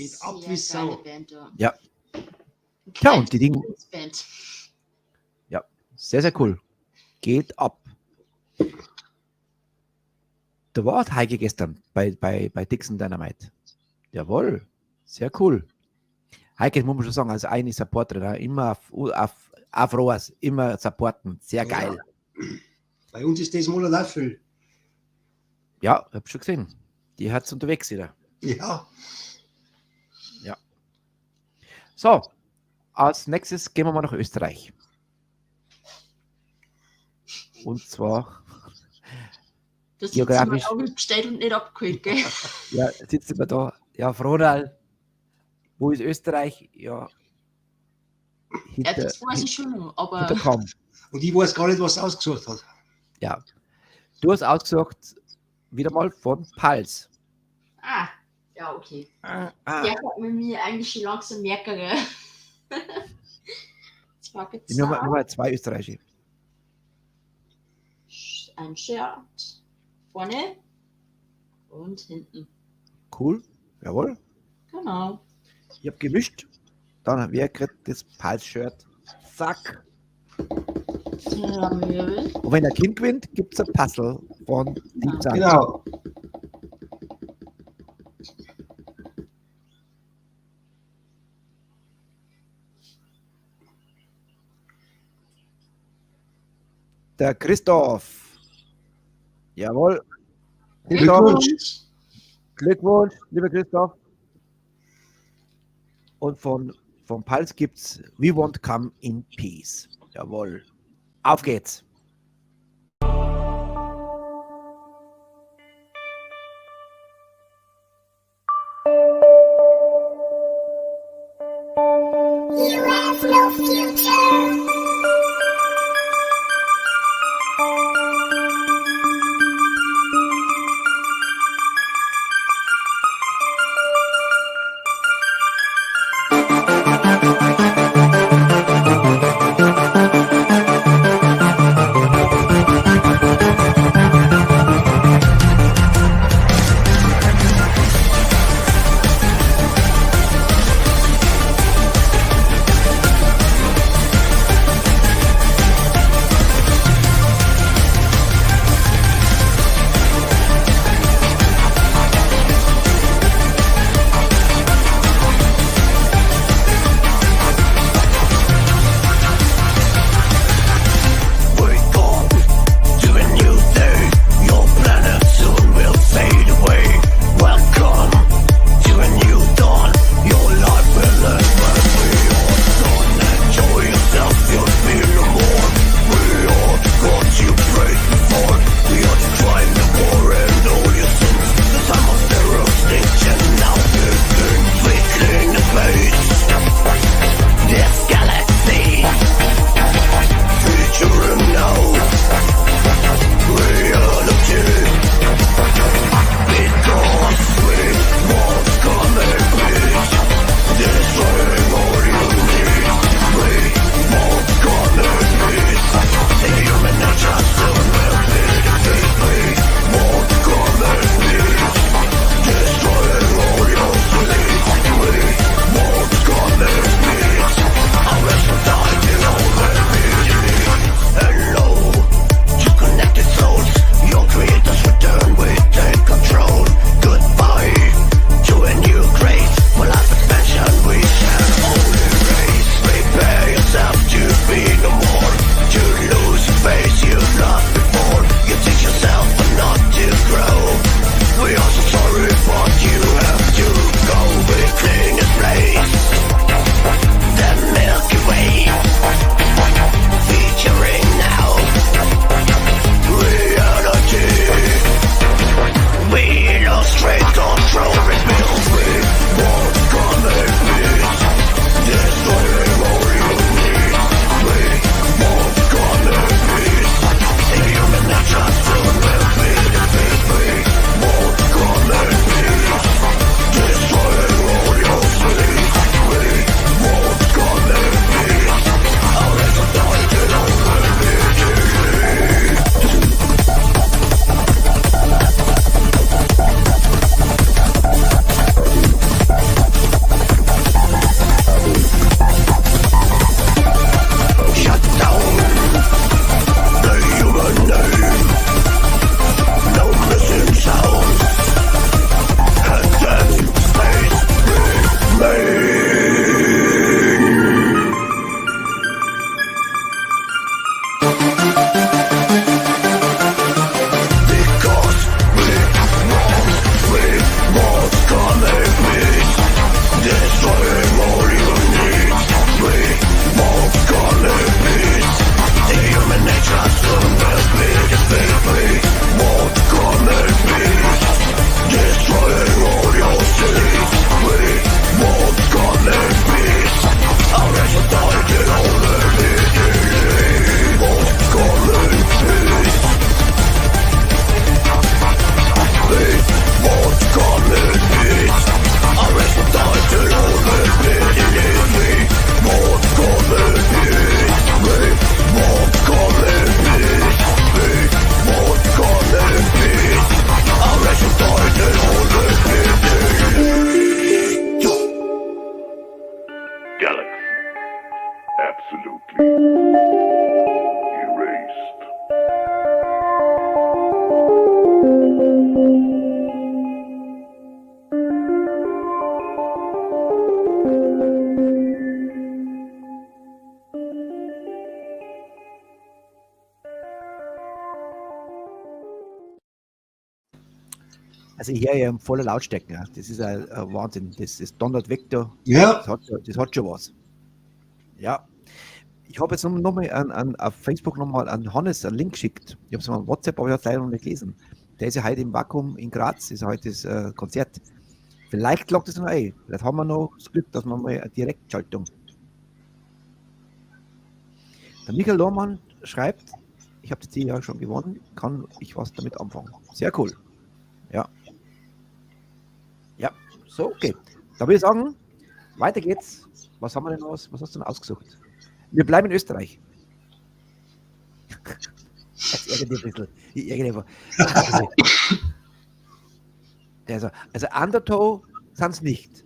Geht ab Sehr wie Sau. geile Band, ja. Ja. Ja, und die Dinge, Band. sehr, sehr cool. Geht ab. Da war auch Heike gestern bei Dixon Dynamite. Jawohl, sehr cool. Heike, muss man schon sagen, als eine Supporterin, ne? Immer auf Rohrs, immer supporten, sehr geil. Ja. Bei uns ist das Monat auch viel. Ja, hab schon gesehen. Die hat's unterwegs wieder. Ja. Ja. So, als nächstes gehen wir mal nach Österreich. Und zwar, Das ist geografisch. auch bestellt und nicht abgeholt, gell? ja, sitzen wir da. Ja, Fronal, wo ist Österreich? Ja, Ja, das weiß ich schon noch, aber hinter Kaum. Und ich weiß gar nicht, was er ausgesucht hat. Ja. Du hast ausgesucht, wieder mal von Pals. ja, okay. Ah. Der hat mir eigentlich schon langsam merken, gell? Das war Ich nehme mal zwei österreichische. ein Shirt vorne und hinten. Cool, jawohl. Genau. Ich habe gemischt. Dann wer kriegt das Pals-Shirt? Zack. Trommelwirbel. Und wenn ein Kind gewinnt, gibt es ein Puzzle von die Zahl. Genau. Der Christoph. Jawohl. Christoph. Glückwunsch. Glückwunsch, lieber Christoph. Und von Pals gibt's We Won't Come in Peace. Jawohl. Auf geht's. You have no future. Also hier ja voller Lautstärke. Ja. Das ist ein Wahnsinn. Das donnert weg da. Ja. Das hat schon was. Ja. Ich habe jetzt nochmal auf Facebook nochmal an Hannes einen Link geschickt. Ich habe es mal an WhatsApp, aber ich habe es leider noch nicht gelesen. Der ist ja heute im Vakuum in Graz, das ist heute das Konzert. Vielleicht klappt es noch ein. Vielleicht haben wir noch das Glück, dass wir mal eine Direktschaltung. Der Michael Lohmann schreibt, ich habe das Jahr schon gewonnen, kann ich was damit anfangen. Sehr cool. Ja. Ja, so, okay. Da würde ich sagen, weiter geht's. Was haben wir denn was? Was hast du denn ausgesucht? Wir bleiben in Österreich. Das ärgert mich ein bisschen. Ich ärgere mich. Also Undertow sind es nicht.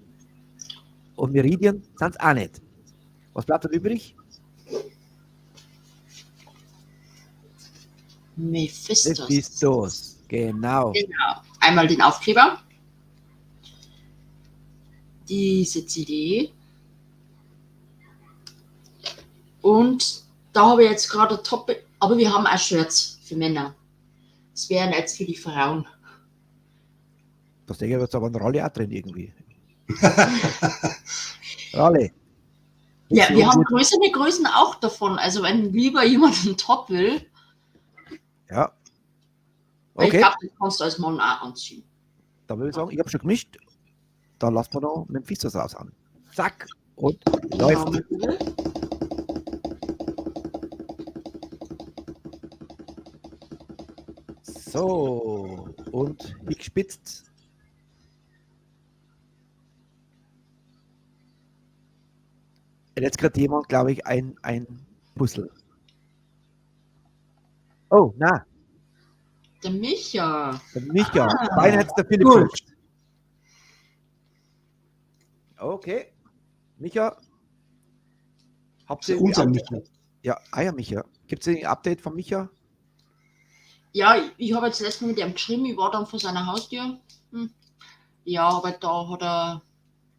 Und Meridian sind es auch nicht. Was bleibt dann übrig? Mephistos. Genau. Einmal den Aufkleber. Diese CD. Und da habe ich jetzt gerade Top, aber wir haben auch Shirts für Männer. Das wären jetzt für die Frauen. Das denke ich, wird aber eine Rolle auch drin irgendwie. Rolle. Ja, wir haben größere Größen auch davon. Also wenn lieber jemand einen Top will. Ja. Okay. Okay. Ich glaube, das kannst du als Mann auch anziehen. Da würde ich sagen, ich habe schon gemischt. Da lassen wir noch mit dem Fistus raus an. Zack. Und läuft. So. Und wie gespitzt. Jetzt gerade jemand, glaube ich, ein Puzzle. Oh, na. Der Micha. Der Micha. Beinahe hat der Philipp. Gut. Okay. Micha. Habt ihr Unser irgendwie Micha. Update? Ja, Micha. Gibt es ein Update von Micha? Ja, ich habe jetzt letztens mit ihm geschrieben, ich war dann vor seiner Haustür. Ja, aber da hat er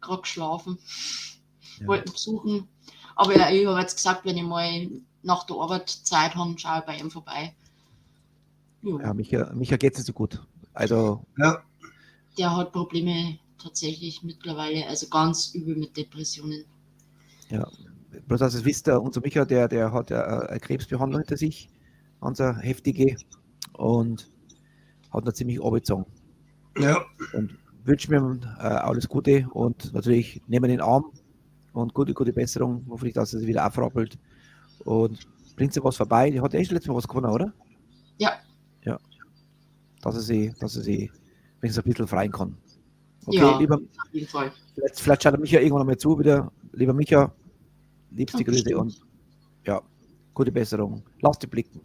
gerade geschlafen. Ja. Wollten besuchen. Aber ja, ich habe jetzt gesagt, wenn ich mal nach der Arbeit Zeit habe, schaue ich bei ihm vorbei. Ja, Micha geht es nicht so gut. Also, Ja. Der hat Probleme tatsächlich mittlerweile, also ganz übel mit Depressionen. ja. Bloß, dass ihr es wisst, unser Micha, der hat eine Krebsbehandlung hinter sich, ganz eine heftige, und hat eine ziemlich abgezogen. Ja. Und wünsche mir alles Gute und natürlich nehmen wir den Arm und gute Besserung. Hoffentlich, dass er sich wieder aufrappelt und bringt sie was vorbei. Die hat echt letztes Mal was gewonnen, oder? Ja. Ja. Dass er sie wenigstens ein bisschen freien kann. Okay, Ja, lieber, auf jeden Fall. vielleicht schaut er Micha irgendwann einmal zu wieder. Lieber Micha, liebste Ja, Grüße bestimmt. und ja, gute Besserung. Lass dich blicken.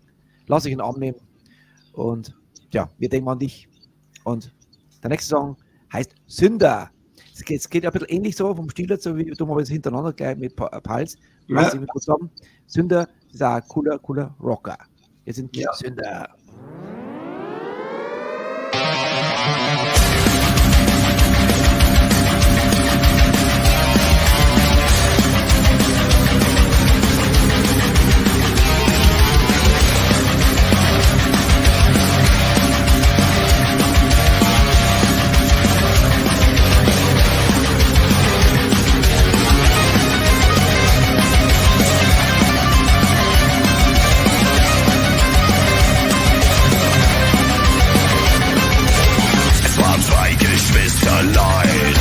Lass dich in den Arm nehmen. Und ja, wir denken an dich. Und der nächste Song heißt Sünder. Es geht ein bisschen ähnlich so vom Stil dazu, wie du mal jetzt hintereinander gleich mit Pals. Ja. Ja. Zusammen. Sünder ist ein cooler Rocker. Wir sind Ja. Sünder. Es waren zwei Geschwisterlein.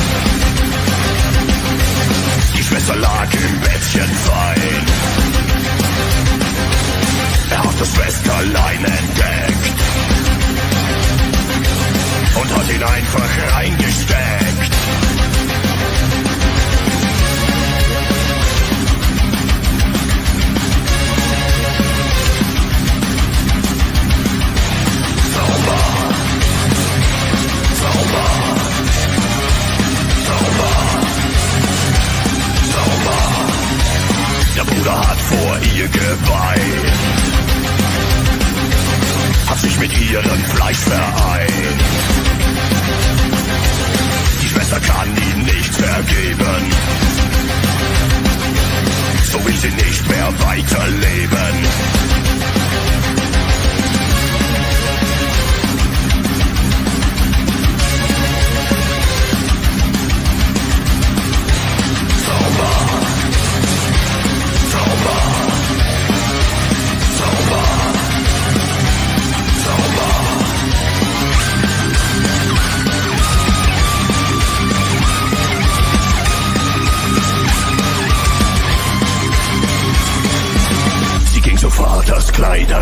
Die Schwester lag im Bettchen fein. Er hat das Schwesterlein entdeckt und hat ihn einfach reingesteckt. Der Bruder hat vor ihr geweint, hat sich mit ihrem Fleisch vereint. Die Schwester kann ihm nicht vergeben, so will sie nicht mehr weiterleben.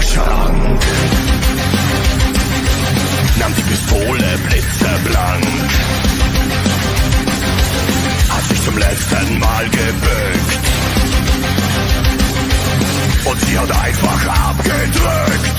Schrank, nahm die Pistole blitzeblank, hat sich zum letzten Mal gebückt und sie hat einfach abgedrückt.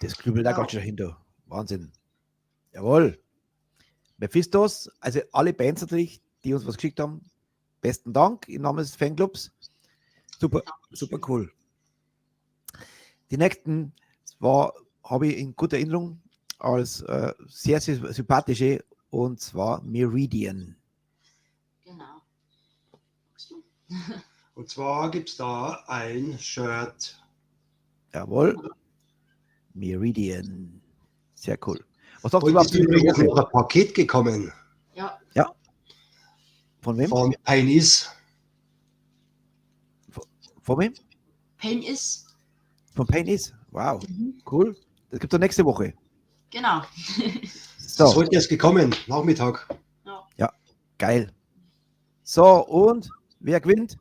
Das knüppelt da ganz schön dahinter. Wahnsinn. Jawohl. Mephistos, also alle Bands natürlich, die uns was geschickt haben, besten Dank im Namen des Fanclubs. Super, super cool. Die nächsten habe ich in guter Erinnerung als sehr, sehr sympathische, und zwar Meridian. Genau. Und zwar gibt es da ein Shirt. Jawohl. Meridian. Sehr cool. Was sagst du Heute überhaupt ist übrigens noch ein Paket gekommen. Ja. Ja. Von wem? Von Heinis. Von wem? Pain is. Von Pain is. Wow. Cool. Das gibt es nächste Woche. Genau. So. Das heute erst gekommen, Nachmittag. Ja, geil. So, und wer gewinnt?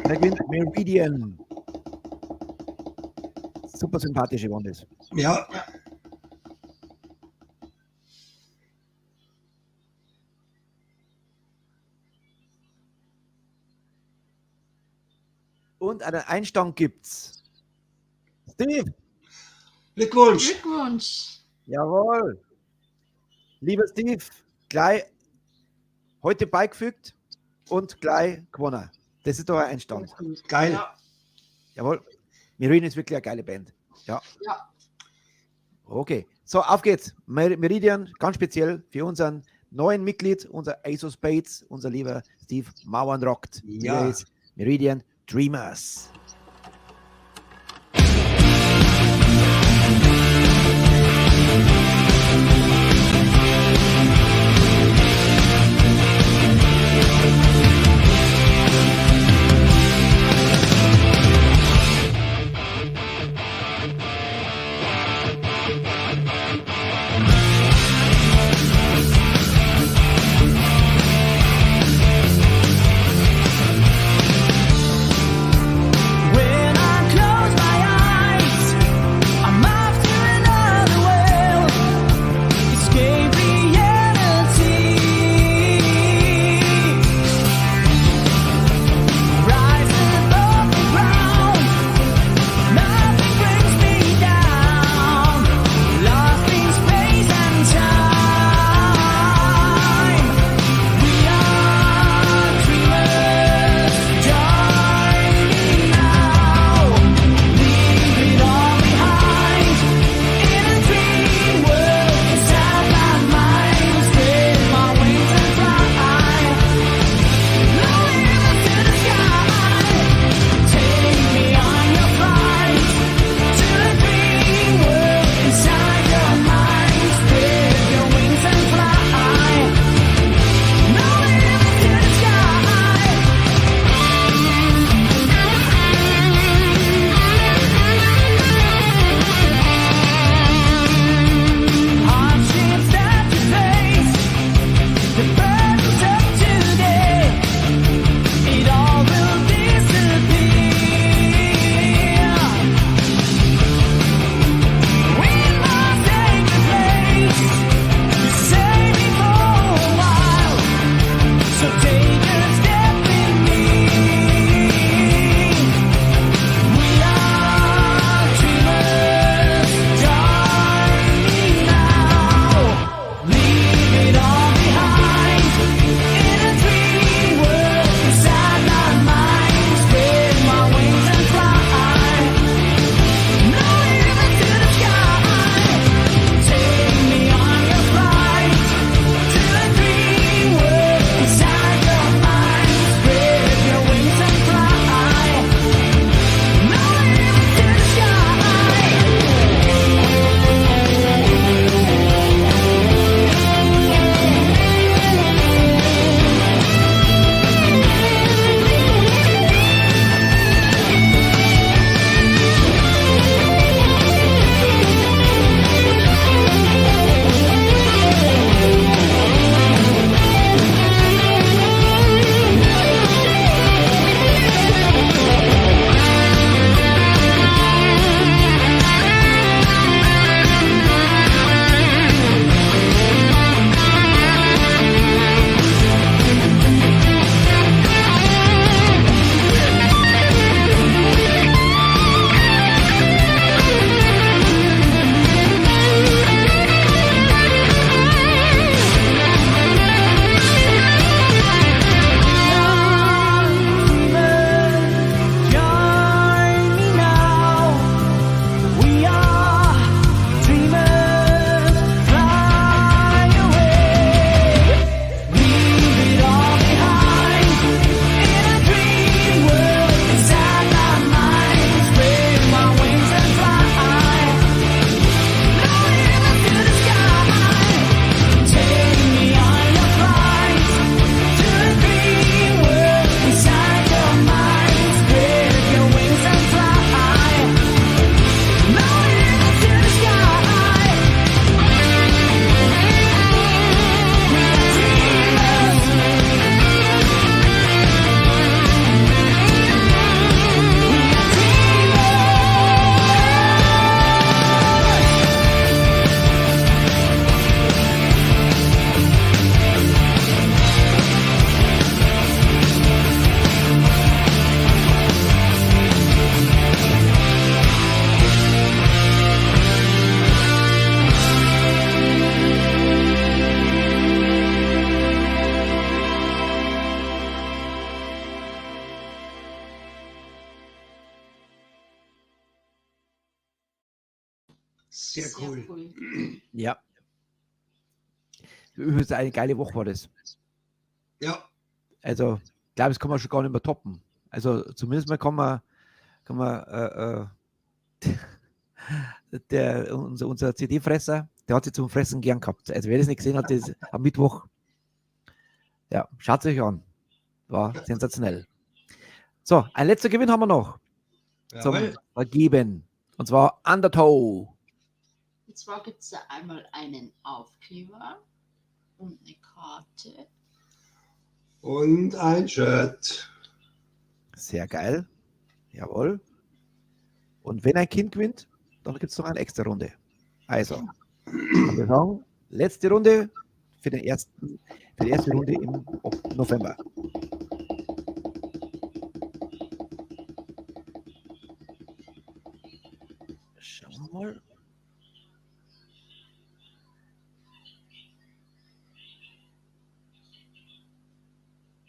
Wer gewinnt? Meridian. Super sympathisch geworden ist. Ja. Und einen Einstand gibt's. Steve. Glückwunsch. Glückwunsch. Jawohl. Lieber Steve, gleich heute beigefügt und gleich gewonnen. Das ist doch ein Einstand. Geil. Ja. Jawohl. Meridian ist wirklich eine geile Band. Ja. Ja. Okay. So, auf geht's. Meridian, ganz speziell für unseren neuen Mitglied, unser Ace of Spades, unser lieber Steve Mauern rockt. Ja. Hier ist Meridian Dreamers. Sehr cool. Ja. Übrigens eine geile Woche war das. Ja, Also, ich glaube, das kann man schon gar nicht mehr toppen. Also, zumindest mal kann man unser CD-Fresser, der hat sich zum Fressen gern gehabt. Also, wer das nicht gesehen hat, das am Mittwoch, ja, schaut es euch an. War sensationell. So, ein letzter Gewinn haben wir noch zum Vergeben. Und zwar Undertow. Und zwar gibt es da einmal einen Aufkleber und eine Karte. und ein Shirt. Sehr geil. Jawohl. Und wenn ein Kind gewinnt, dann gibt es noch eine extra Runde. Also, wir sagen, letzte Runde für die erste Runde im November. Schauen wir mal.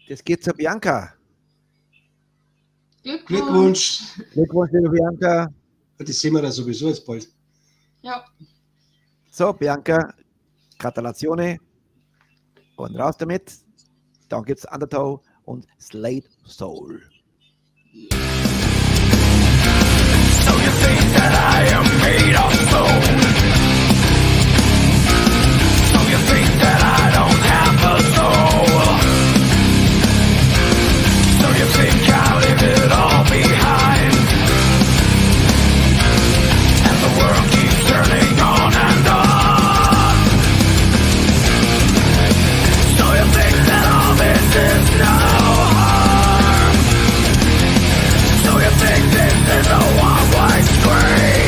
Das geht zur Bianca. Glückwunsch. Glückwunsch, liebe Bianca. Das sehen wir dann sowieso jetzt bald. Ja. So, Bianca, Gratulatione. Und raus damit. Dann gibt es Undertow und Slate Soul. So you think that I am made of stone? So you think that I don't have a soul? So you think I'll leave it all behind? And the world keeps turning on and on. So you think that all this is no harm? So you think this is a one-way street?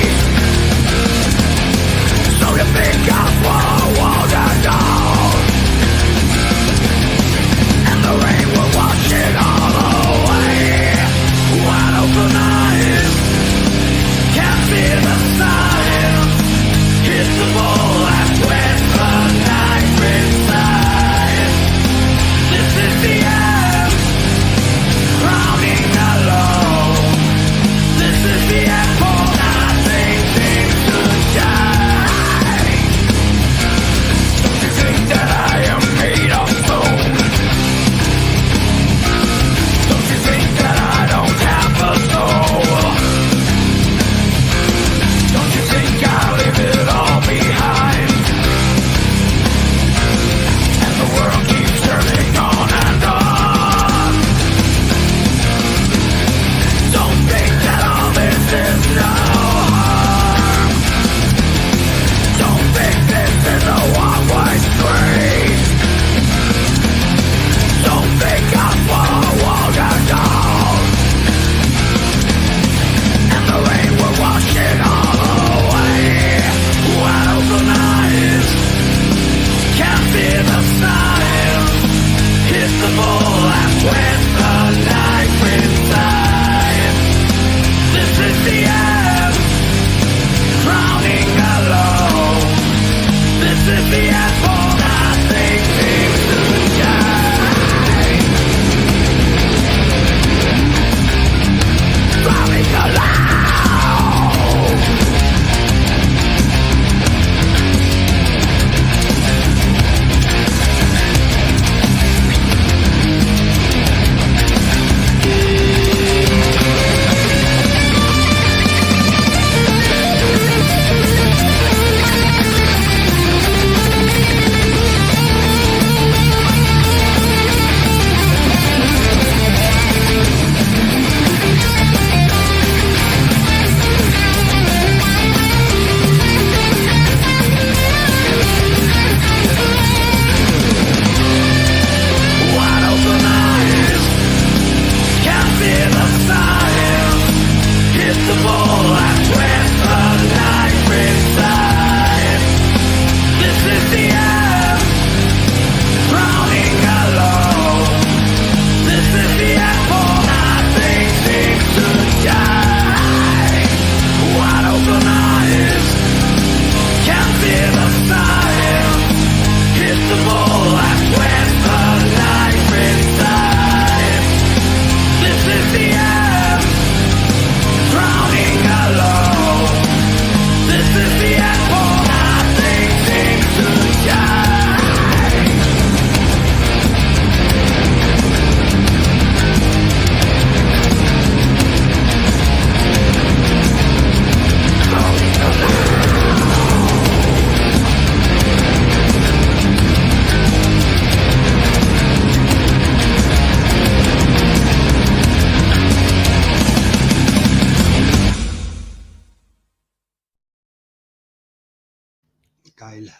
Geil.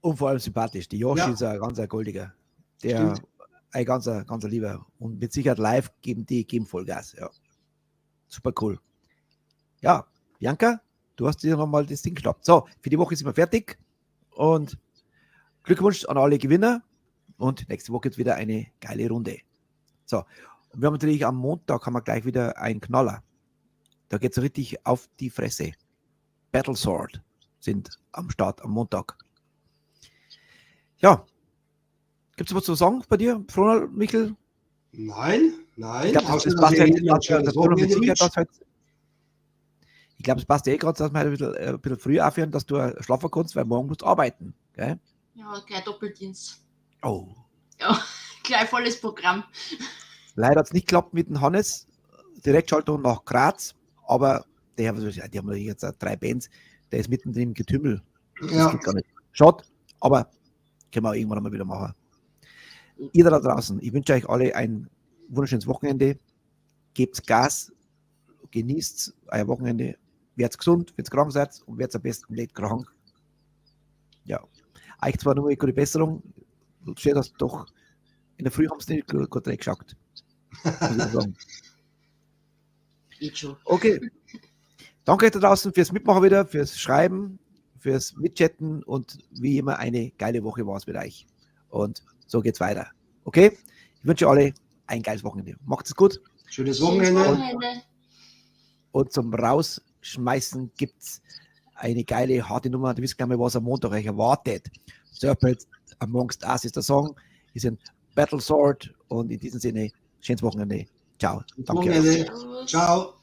Und vor allem sympathisch. Die Joshi Ja. ist ein ganz goldiger. Der Stimmt. ein ganz lieber. Und mit Sicherheit live geben Vollgas. Ja. Super cool. Ja, Bianca, du hast dir nochmal das Ding geschnappt. So, für die Woche sind wir fertig. Und Glückwunsch an alle Gewinner. Und nächste Woche wird wieder eine geile Runde. So, und wir haben natürlich am Montag haben wir gleich wieder einen Knaller. Da geht es richtig auf die Fresse. Battle Sword sind am Start am Montag. Ja. Gibt es was zu sagen bei dir, Fronal, Michel? Nein. Ich glaube, Außer, das dass passt ich halt, jeden Tag schon das Wochenende wünsche. ich glaube, es passt gerade, dass wir halt ein bisschen früh aufhören, dass du schlafen kannst, weil morgen musst du arbeiten. Gell? Ja, gleich Doppeldienst. Oh. Ja, gleich volles Programm. Leider hat es nicht geklappt mit dem Hannes. Direktschaltung nach Graz, aber die haben jetzt 3 Bands, der ist mittendrin im Getümmel. Das Ja. geht gar nicht. Schade, aber können wir auch irgendwann mal wieder machen. Ihr da draußen, ich wünsche euch alle ein wunderschönes Wochenende. Gebt Gas, genießt euer Wochenende, werdet gesund, wenn ihr krank seid und werdet am besten nicht krank. Ja, euch zwar nur eine gute Besserung, steht das doch, in der Früh haben sie nicht gut reingeschaut. Muss ich sagen. Geht schon. Okay. Danke euch da draußen fürs Mitmachen wieder, fürs Schreiben, fürs Mitchatten und wie immer eine geile Woche war es mit euch. Und so geht's weiter. Okay? Ich wünsche alle ein geiles Wochenende. Macht es gut. Schönes Schönes Wochenende. Wochenende. Und zum Rausschmeißen gibt es eine geile, harte Nummer. Du wisst gar nicht mehr, was am Montag euch erwartet. Serpent Amongst Us ist der Song. Ist ein Battle Sword. Und in diesem Sinne, schönes Wochenende. Ciao. Danke. Wochenende. Servus. Ciao.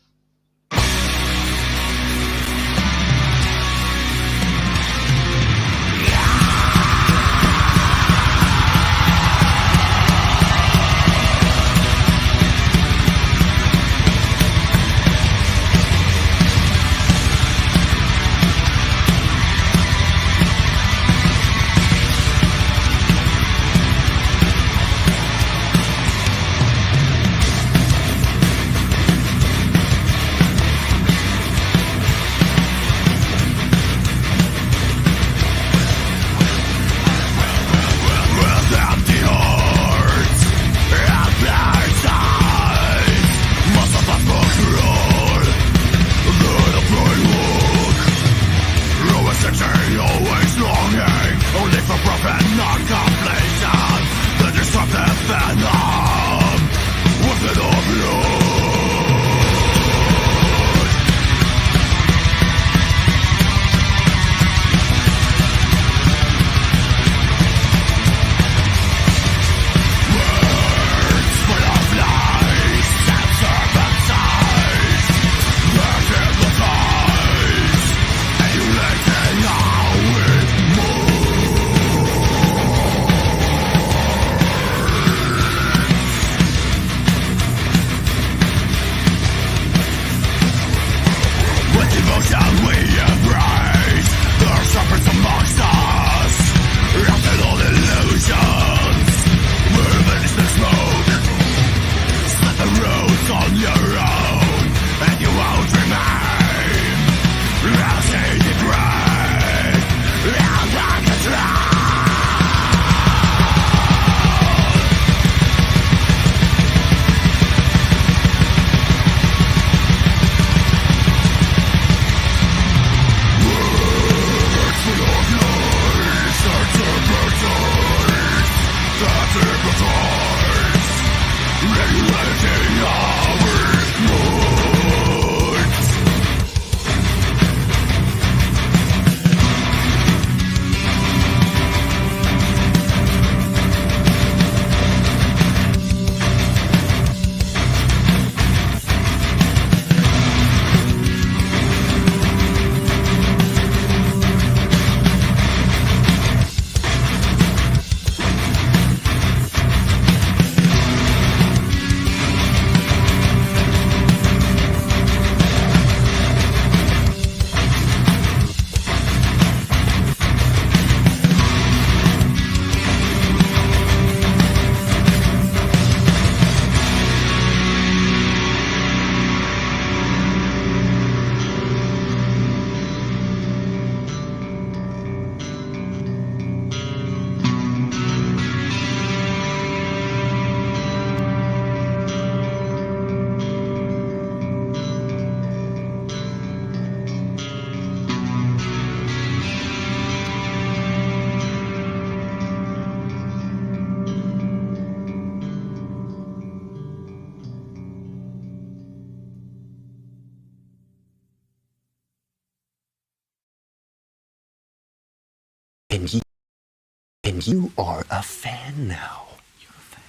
And you are a fan now. You're a fan.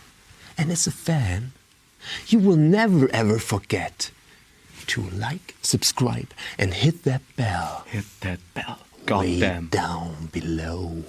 And as a fan, you will never ever forget to like, subscribe, and hit that bell. Hit that bell. Way Goddamn. down below.